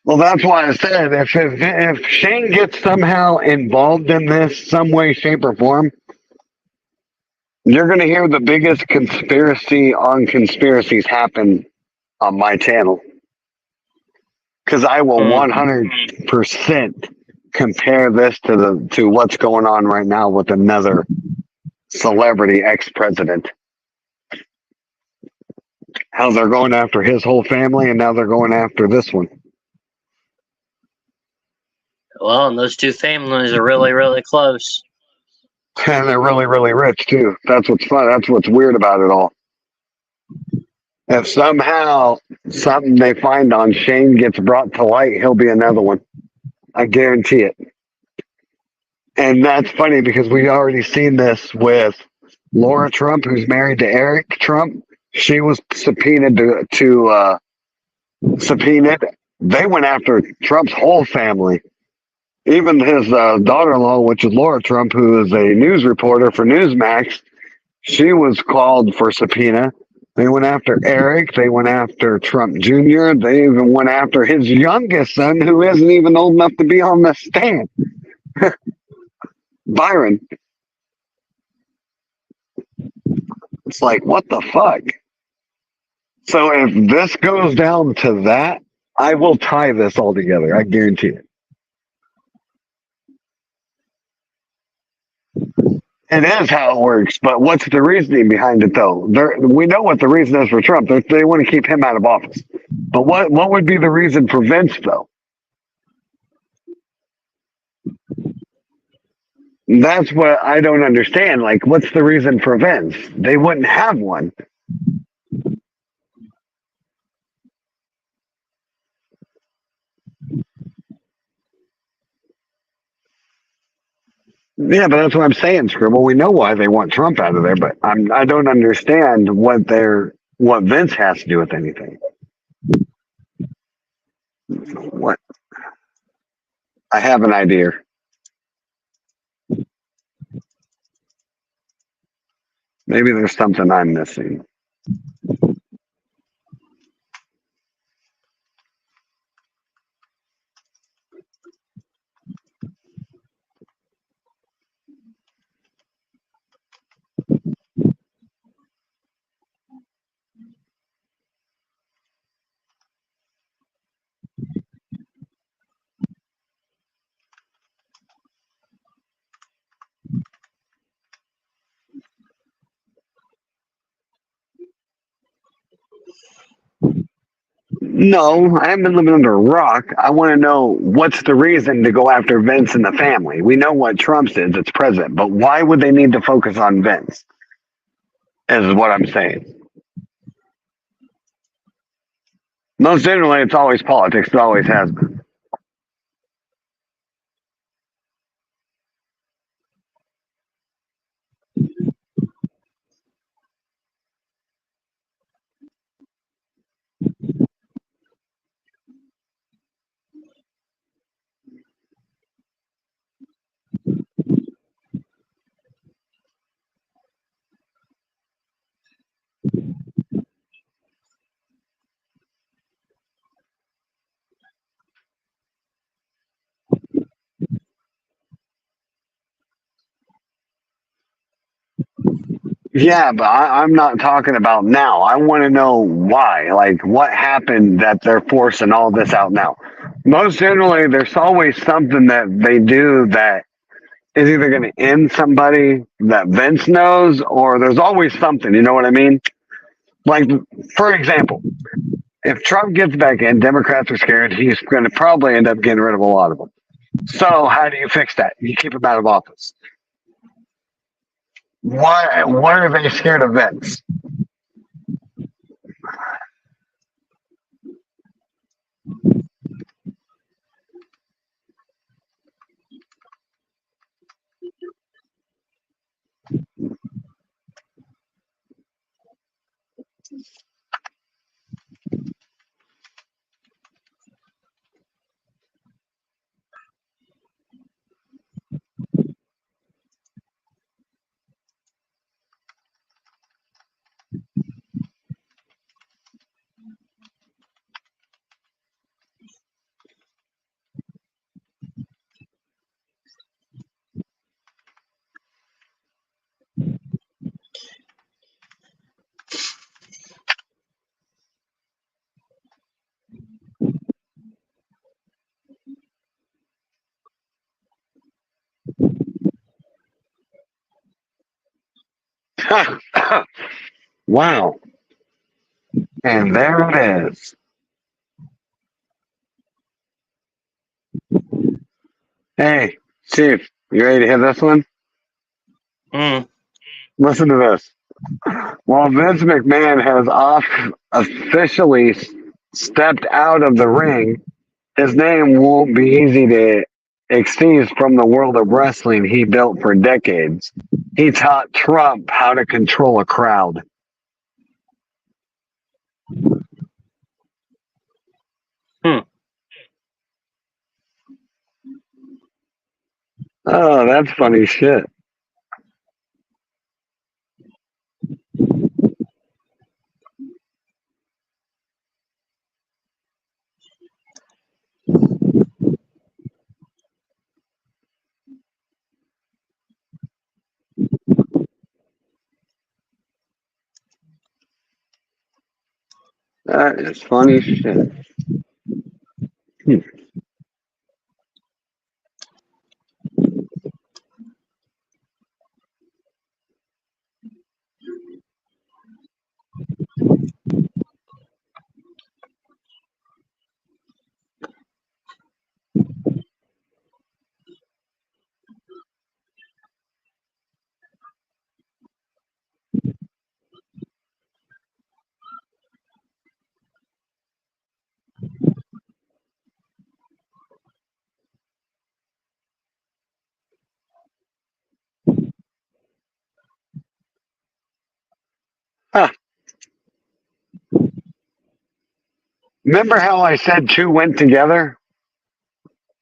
Well, that's why I said if Shane gets somehow involved in this some way, shape, or form, you're going to hear the biggest conspiracy on conspiracies happen on my channel. Because I will 100% compare this to what's going on right now with another celebrity ex-president. How they're going after his whole family, and now they're going after this one. Well, and those two families are really, really close. And they're really, really rich, too. That's what's fun. That's what's weird about it all. If somehow something they find on Shane gets brought to light, he'll be another one. I guarantee it. And that's funny because we already seen this with Laura Trump, who's married to Eric Trump. She was subpoenaed to subpoenaed. They went after Trump's whole family. Even his daughter-in-law, which is Laura Trump, who is a news reporter for Newsmax, she was called for subpoena. They went after Eric. They went after Trump Jr. They even went after his youngest son, who isn't even old enough to be on the stand. Byron. It's like, what the fuck? So if this goes down to that, I will tie this all together. I guarantee it. It is how it works, but what's the reasoning behind it, though? We know what the reason is for Trump. They want to keep him out of office. But what would be the reason for Vince, though? That's what I don't understand. Like, what's the reason for Vince? They wouldn't have one. Yeah, but that's what I'm saying, Scribble. We know why they want Trump out of there, but I don't understand what Vince has to do with anything. What? I have an idea. Maybe there's something I'm missing. No, I haven't been living under a rock. I want to know what's the reason to go after Vince and the family. We know what Trump's is, it's president, but why would they need to focus on Vince? Is what I'm saying. Most generally, it's always politics. It always has been. Yeah, but I'm not talking about now. I want to know why. Like, what happened that they're forcing all this out now? Most generally, there's always something that they do that is either going to end somebody that Vince knows, or there's always something. You know what I mean? Like, for example, if Trump gets back in, Democrats are scared he's going to probably end up getting rid of a lot of them. So, how do you fix that? You keep him out of office. Why are they scared of Vince? Wow. And there it is. Hey, Chief, you ready to hit this one? Listen to this. While Vince McMahon has officially stepped out of the ring, his name won't be easy to excuse from the world of wrestling he built for decades. He taught Trump how to control a crowd. Oh, that's funny shit. That is funny shit. Huh. Remember how I said two went together?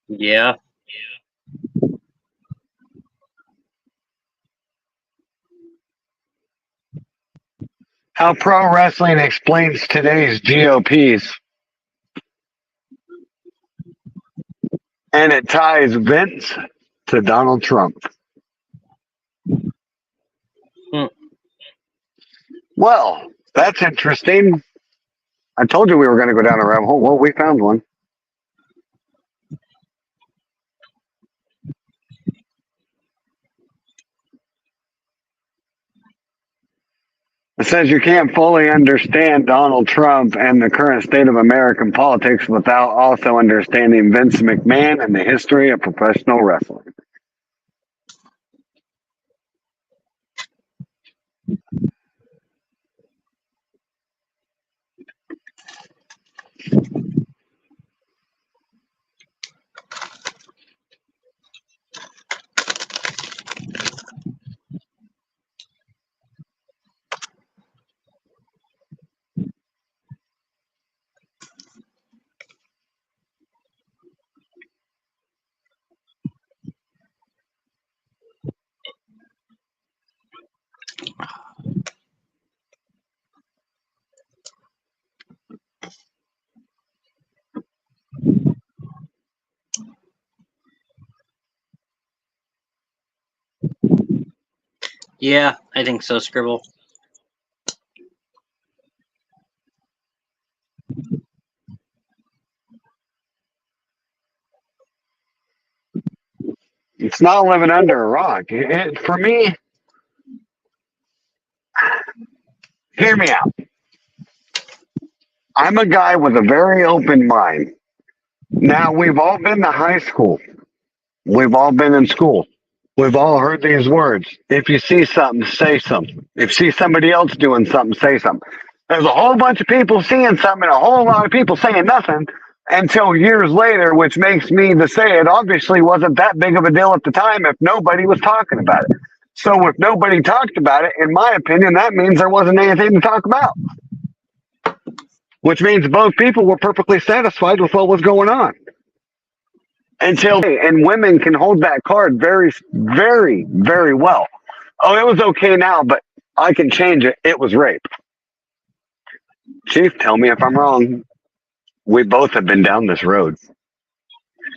Yeah. How pro wrestling explains today's GOPs. And it ties Vince to Donald Trump. Well, that's interesting. I told you we were going to go down a rabbit hole. Well, we found one. It says you can't fully understand Donald Trump and the current state of American politics without also understanding Vince McMahon and the history of professional wrestling. Yeah, I think so, Scribble. It's not living under a rock. For me, hear me out. I'm a guy with a very open mind. Now, we've all been to high school. We've all been in school. We've all heard these words. If you see something, say something. If you see somebody else doing something, say something. There's a whole bunch of people seeing something and a whole lot of people saying nothing until years later, which makes me to say it obviously wasn't that big of a deal at the time if nobody was talking about it. So if nobody talked about it, in my opinion, that means there wasn't anything to talk about. Which means both people were perfectly satisfied with what was going on. And women can hold that card very, very, very well. Oh, it was okay now, but I can change it. It was rape. Chief, tell me if I'm wrong. We both have been down this road.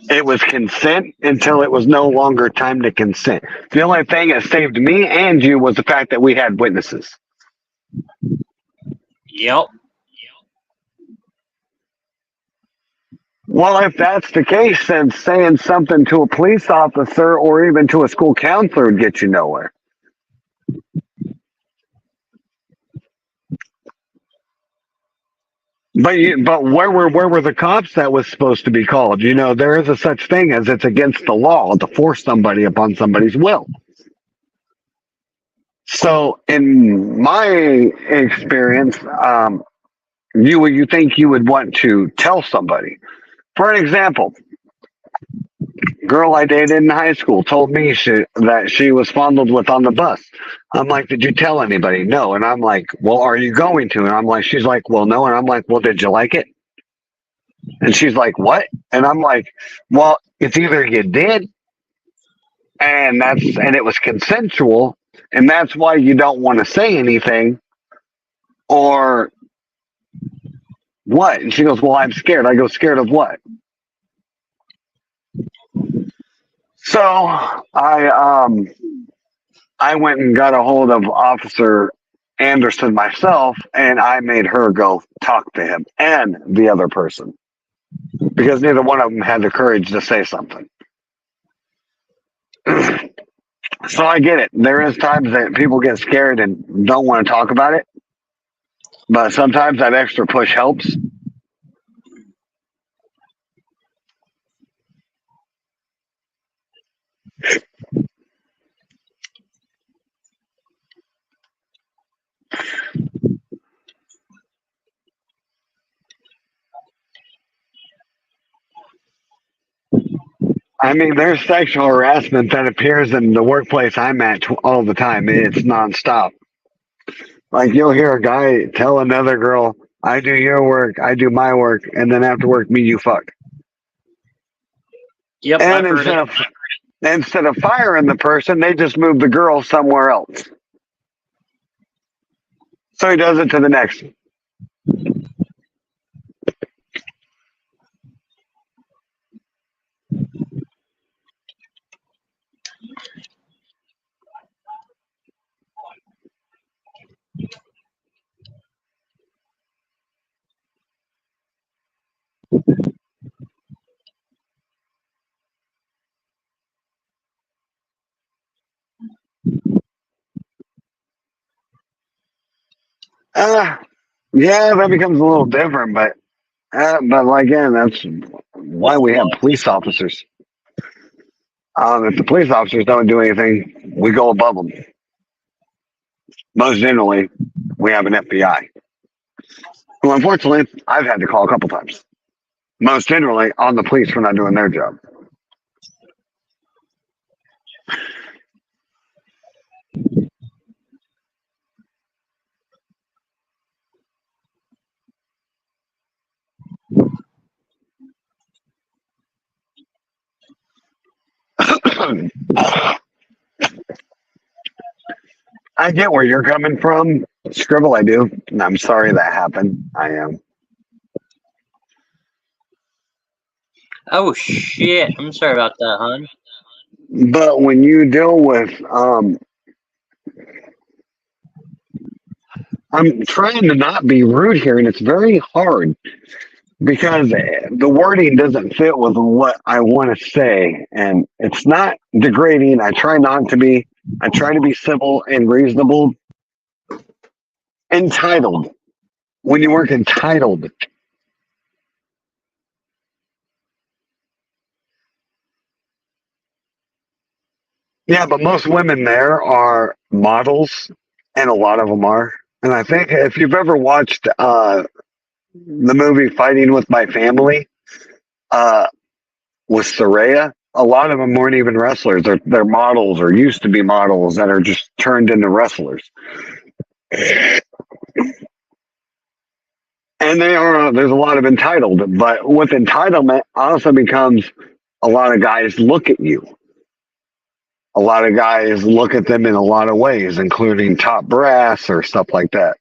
It was consent until it was no longer time to consent. The only thing that saved me and you was the fact that we had witnesses. Yep. Well, if that's the case, then saying something to a police officer or even to a school counselor would get you nowhere. But where were the cops that was supposed to be called? You know, there is a such thing as it's against the law to force somebody upon somebody's will. So, in my experience, you think you would want to tell somebody. For an example, girl I dated in high school told me that she was fondled with on the bus. I'm like, did you tell anybody? No. And I'm like, well, are you going to? And I'm like, she's like, well, no. And I'm like, well, did you like it? And she's like, what? And I'm like, well, it's either you did and it was consensual and that's why you don't want to say anything, or what? And she goes, well, I'm scared. I go, scared of what? So I went and got a hold of Officer Anderson myself, and I made her go talk to him and the other person because neither one of them had the courage to say something. So I get it. There is times that people get scared and don't want to talk about it, but sometimes that extra push helps. I mean, there's sexual harassment that appears in the workplace I'm at all the time. It's nonstop. Like, you'll hear a guy tell another girl, I do your work, I do my work, and then after work, me, you fuck. Yep, and instead of firing the person, they just move the girl somewhere else. So he does it to the next one. Yeah, that becomes a little different, but again, that's why we have police officers. If the police officers don't do anything, we go above them. Most generally, we have an FBI. Well, unfortunately, I've had to call a couple times. Most generally, on the police for not doing their job. I get where you're coming from, Scribble. I do. And I'm sorry that happened. I am. Oh shit! I'm sorry about that, hon. But when you deal with I'm trying to not be rude here, and it's very hard because the wording doesn't fit with what I want to say, and it's not degrading. I try not to be. I try to be civil and reasonable. Entitled. When you work entitled. Yeah, but most women there are models, and a lot of them are. And I think if you've ever watched the movie Fighting with My Family with Soraya, a lot of them weren't even wrestlers. They're models or used to be models that are just turned into wrestlers. And there's a lot of entitled, but with entitlement also becomes a lot of guys look at you. A lot of guys look at them in a lot of ways, including top brass or stuff like that.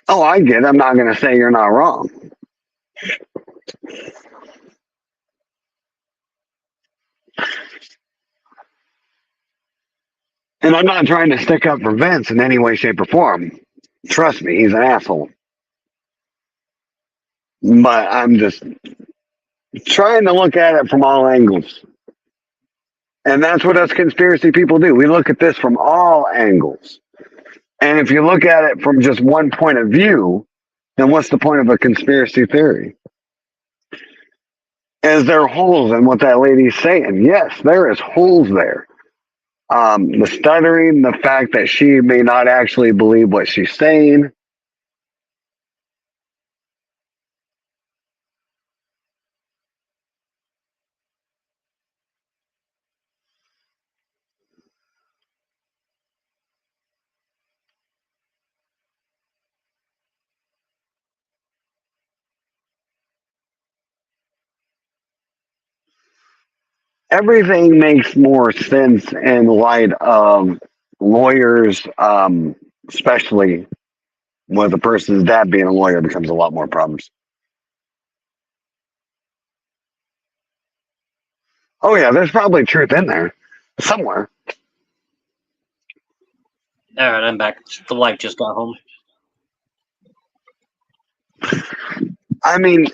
Oh, I get it. I'm not going to say you're not wrong. And I'm not trying to stick up for Vince in any way, shape, or form. Trust me, he's an asshole. But I'm just trying to look at it from all angles. And that's what us conspiracy people do. We look at this from all angles. And if you look at it from just one point of view, then what's the point of a conspiracy theory? Is there holes in what that lady's saying? Yes, there is holes there. The stuttering, the fact that she may not actually believe what she's saying. Everything makes more sense in light of lawyers, especially with a person's dad being a lawyer, becomes a lot more problems. Oh yeah, there's probably truth in there somewhere. All right, I'm back. The wife just got home. I mean,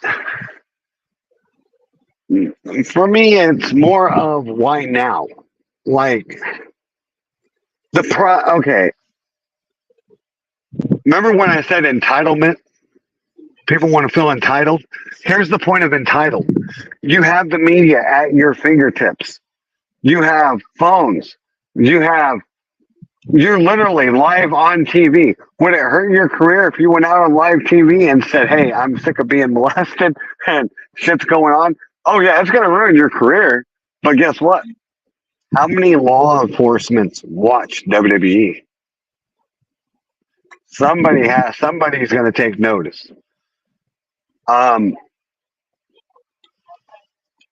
for me, it's more of why now? Like, okay. Remember when I said entitlement? People want to feel entitled. Here's the point of entitled. You have the media at your fingertips. You have phones. You're literally live on TV. Would it hurt your career if you went out on live TV and said, hey, I'm sick of being molested and shit's going on? Oh, yeah, it's going to ruin your career. But guess what? How many law enforcement watch WWE? Somebody's going to take notice.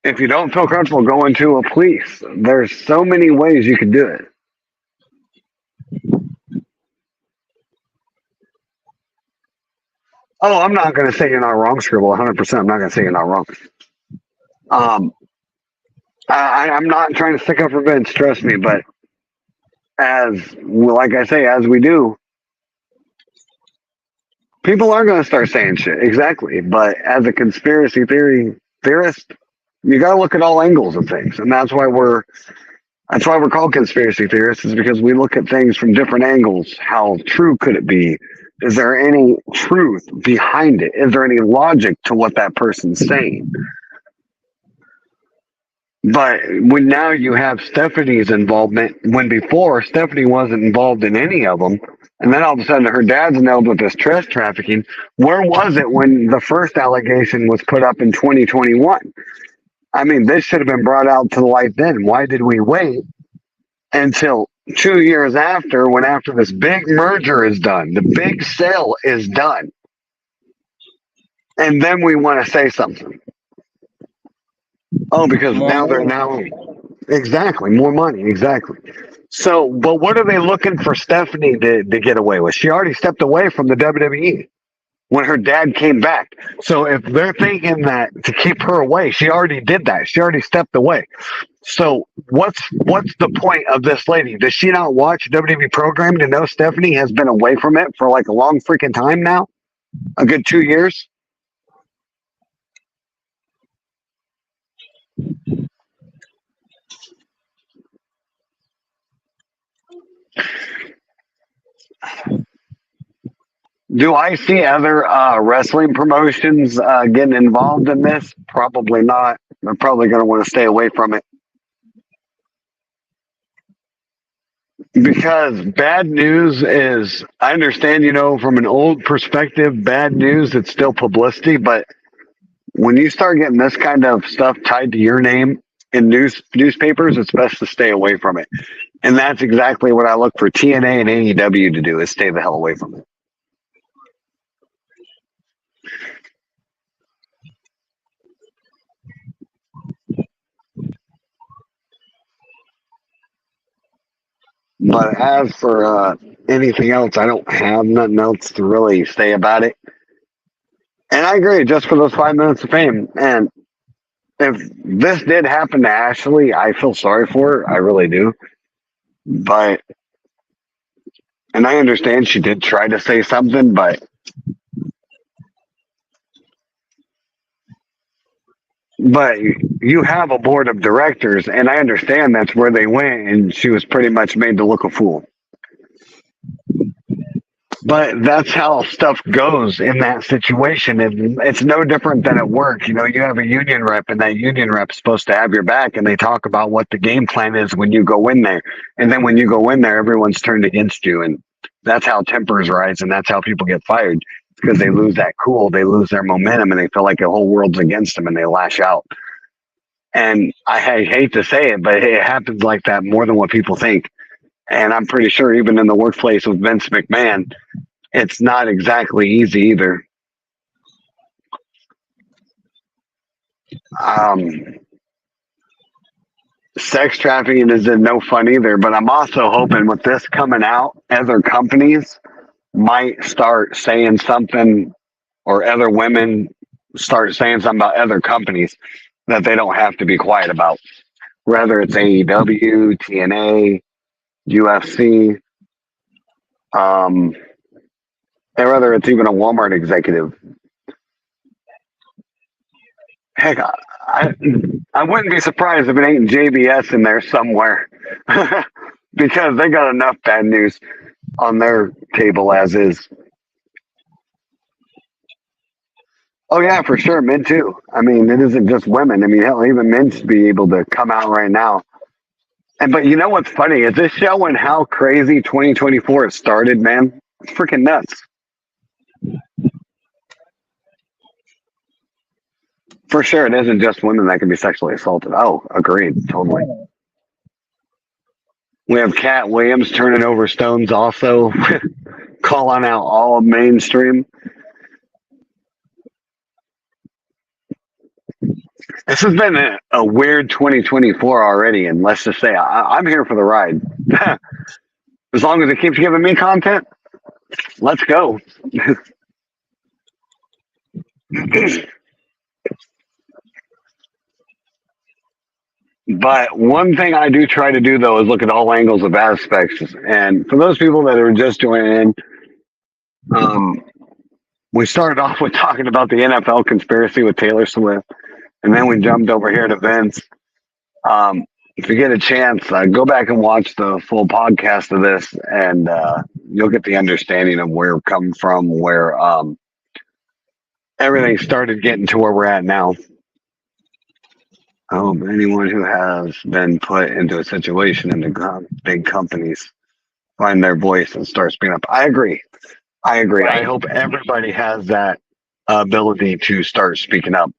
If you don't feel comfortable going to a police, there's so many ways you can do it. Oh, I'm not going to say you're not wrong, Scribble. 100%. I'm not going to say you're not wrong. I'm not trying to stick up for Vince, trust me, but like I say, as we do, people are going to start saying shit. Exactly. But as a conspiracy theorist, you got to look at all angles of things. And that's why we're called conspiracy theorists, is because we look at things from different angles. How true could it be? Is there any truth behind it? Is there any logic to what that person's saying? But when now you have Stephanie's involvement, when before Stephanie wasn't involved in any of them, and then all of a sudden her dad's nailed with this dress trafficking. Where was it when the first allegation was put up in 2021? I mean, this should have been brought out to the light then. Why did we wait until 2 years after, when after this big merger is done, the big sale is done, and then we want to say something? Oh, because now exactly, more money, exactly. So, but what are they looking for Stephanie to get away with? She already stepped away from the WWE. when her dad came back. So if they're thinking that to keep her away, she already did that. She already stepped away. So what's the point of this lady? Does she not watch WWE programming to know Stephanie has been away from it for like a long freaking time now? A good 2 years? Do I see other wrestling promotions getting involved in this? Probably not. They're probably going to want to stay away from it. Because bad news is, I understand, from an old perspective, bad news, it's still publicity. But when you start getting this kind of stuff tied to your name in newspapers, it's best to stay away from it. And that's exactly what I look for TNA and AEW to do, is stay the hell away from it. But as for anything else, I don't have nothing else to really say about it. And I agree, just for those 5 minutes of fame. And if this did happen to Ashley, I feel sorry for her. I really do. And I understand she did try to say something, but you have a board of directors, and I understand that's where they went, and she was pretty much made to look a fool. But that's how stuff goes in that situation. And it's no different than at work. You have a union rep, and that union rep's supposed to have your back, and they talk about what the game plan is when you go in there. And then when you go in there, everyone's turned against you. And that's how tempers rise, and that's how people get fired. Because they lose that cool, they lose their momentum, and they feel like the whole world's against them, and they lash out. And I hate to say it, but it happens like that more than what people think. And I'm pretty sure even in the workplace with Vince McMahon, it's not exactly easy either. Sex trafficking is no fun either, but I'm also hoping with this coming out, other companies might start saying something, or other women start saying something about other companies that they don't have to be quiet about. Whether it's AEW, TNA, UFC, and whether it's even a Walmart executive. Heck, I wouldn't be surprised if it ain't JBS in there somewhere. Because they got enough bad news on their table as is. Oh yeah, for sure. Men too. I mean, it isn't just women. I mean, hell, even men should be able to come out right now. But you know what's funny? Is this showing how crazy 2024 has started, man? It's freaking nuts. For sure, it isn't just women that can be sexually assaulted. Oh, agreed. Totally. We have Cat Williams turning over stones also, calling out all of mainstream. This has been a weird 2024 already, and let's just say I'm here for the ride. As long as it keeps giving me content, let's go. But one thing I do try to do, though, is look at all angles of aspects. And for those people that are just joining in, we started off with talking about the NFL conspiracy with Taylor Swift, and then we jumped over here to Vince. If you get a chance, go back and watch the full podcast of this, and you'll get the understanding of where we're coming from, where everything started getting to where we're at now. I hope anyone who has been put into a situation in the big companies find their voice and start speaking up. I agree. Right. I hope everybody has that ability to start speaking up.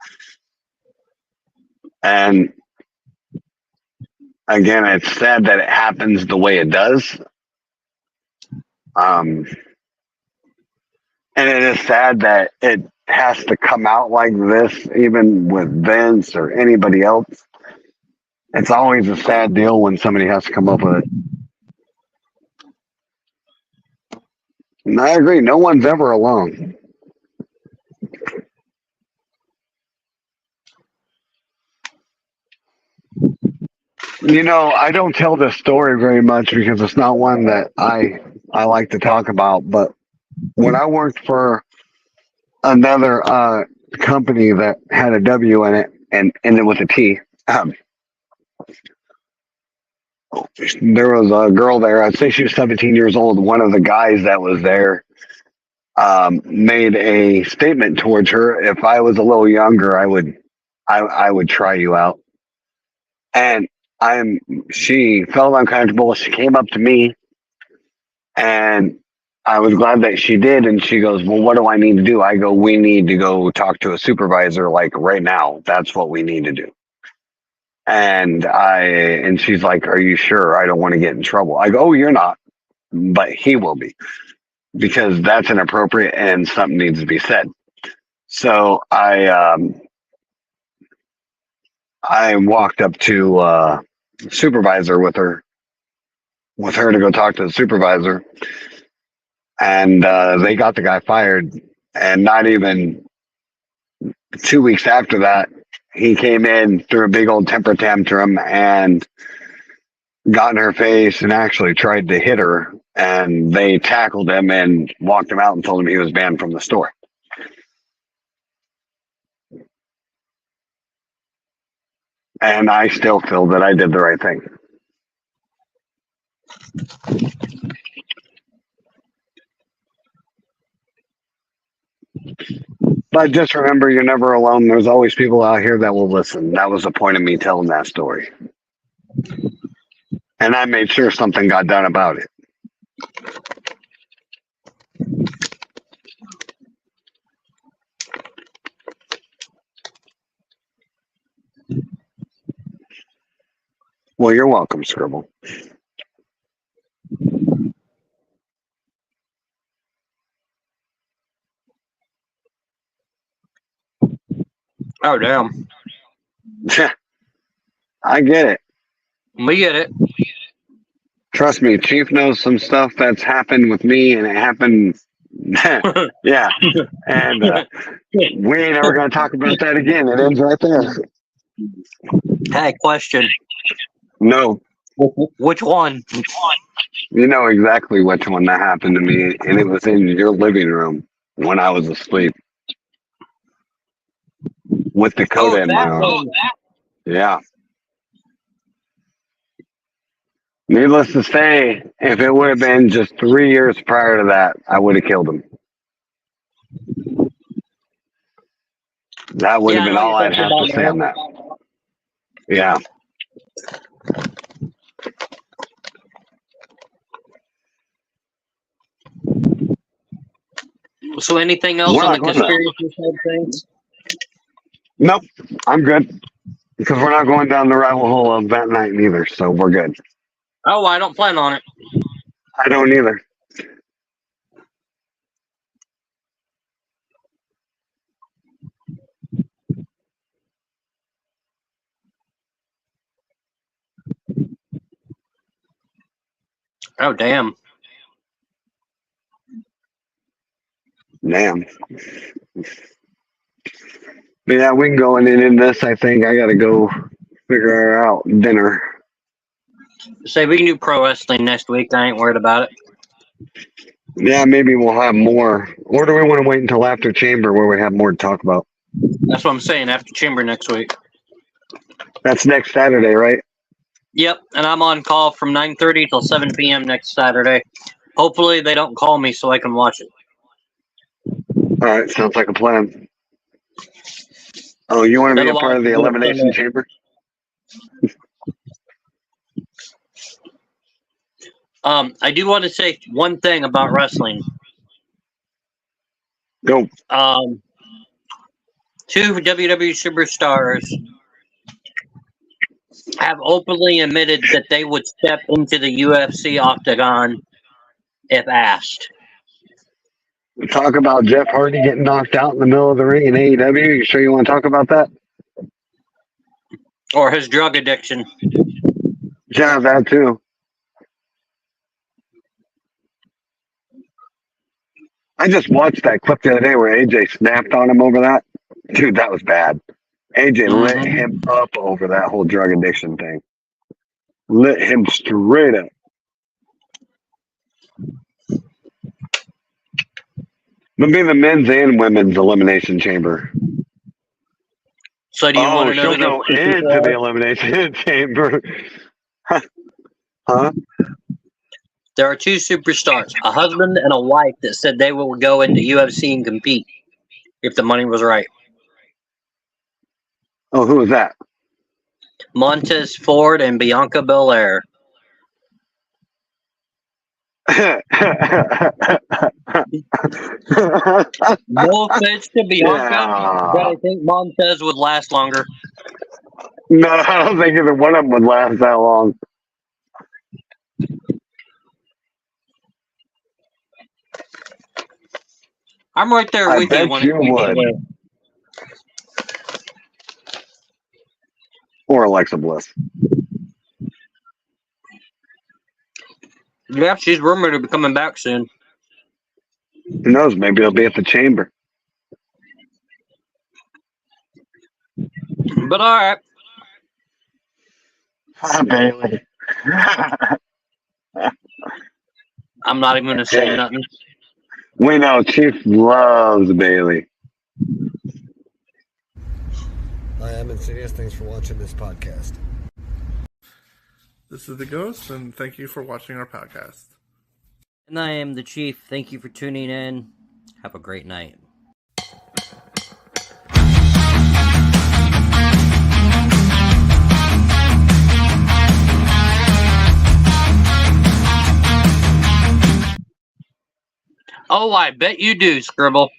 And again, it's sad that it happens the way it does. And it is sad that it has to come out like this, even with Vince or anybody else. It's always a sad deal when somebody has to come up with it. And I agree, no one's ever alone. I don't tell this story very much because it's not one that I like to talk about. But when I worked for another company that had a W in it and ended with a T, there was a girl there. I'd say she was 17 years old. One of the guys that was there made a statement towards her. If I was a little younger, I would try you out. And she felt uncomfortable. She came up to me, and I was glad that she did. And she goes, "Well, what do I need to do?" I go, "We need to go talk to a supervisor, like right now. That's what we need to do." And she's like, "Are you sure? I don't want to get in trouble." I go, "Oh, you're not, but he will be, because that's inappropriate and something needs to be said." So I walked up to supervisor with her to go talk to the supervisor, and they got the guy fired. And not even 2 weeks after that, he came in, threw a big old temper tantrum, and got in her face and actually tried to hit her. And they tackled him and walked him out and told him he was banned from the store. And I still feel that I did the right thing. But just remember, you're never alone. There's always people out here that will listen. That was the point of me telling that story. And I made sure something got done about it. Well, you're welcome, Scribble. Oh, damn. I get it. We get it. Trust me, Chief knows some stuff that's happened with me, and it happened. Yeah. And we ain't ever going to talk about that again. It ends right there. Hey, question. No. Which one? You know exactly which one that happened to me, and it was in your living room when I was asleep. With Dakota in my arms. Yeah. Needless to say, if it would have been just 3 years prior to that, I would have killed him. That would have been all I'd have to say on that. Yeah. So anything else on the conspiracy side of things? Nope, I'm good. Because we're not going down the rabbit hole of that night either, so we're good. Oh, I don't plan on it. I don't either. Oh, damn. Damn. But yeah, we can go in this. I think I got to go figure out dinner. Say we can do pro wrestling next week. I ain't worried about it. Yeah, maybe we'll have more. Or do we want to wait until after Chamber where we have more to talk about? That's what I'm saying, after Chamber next week. That's next Saturday, right? Yep, and I'm on call from 9:30 till 7 p.m. next Saturday. Hopefully they don't call me so I can watch it. All right, sounds like a plan. Oh, you want to be a part of the Elimination Chamber? I do want to say one thing about wrestling. Go. Two WWE superstars have openly admitted that they would step into the UFC octagon if asked. Talk about Jeff Hardy getting knocked out in the middle of the ring in AEW. You sure you want to talk about that? Or his drug addiction. Yeah, that too. I just watched that clip the other day where AJ snapped on him over that. Dude, that was bad. AJ lit him up over that whole drug addiction thing. Lit him straight up. But be the men's and women's elimination chamber. So do you want to know she'll go into the elimination chamber. Huh? There are two superstars, a husband and a wife, that said they will go into UFC and compete if the money was right. Oh, who is that? Montez Ford and Bianca Belair. No offense to Bianca, but I think Montez would last longer. No, I don't think either one of them would last that long. I'm right there with you. Bet you would. Or Alexa Bliss. Yeah, she's rumored to be coming back soon. Who knows? Maybe it'll be at the chamber. But all right. Hi, Bailey. I'm not even going to say nothing. We know Chief loves Bailey. I am Insidious. Thanks for watching this podcast. This is The Ghost, and thank you for watching our podcast. And I am the Chief. Thank you for tuning in. Have a great night. Oh, I bet you do, Scribble.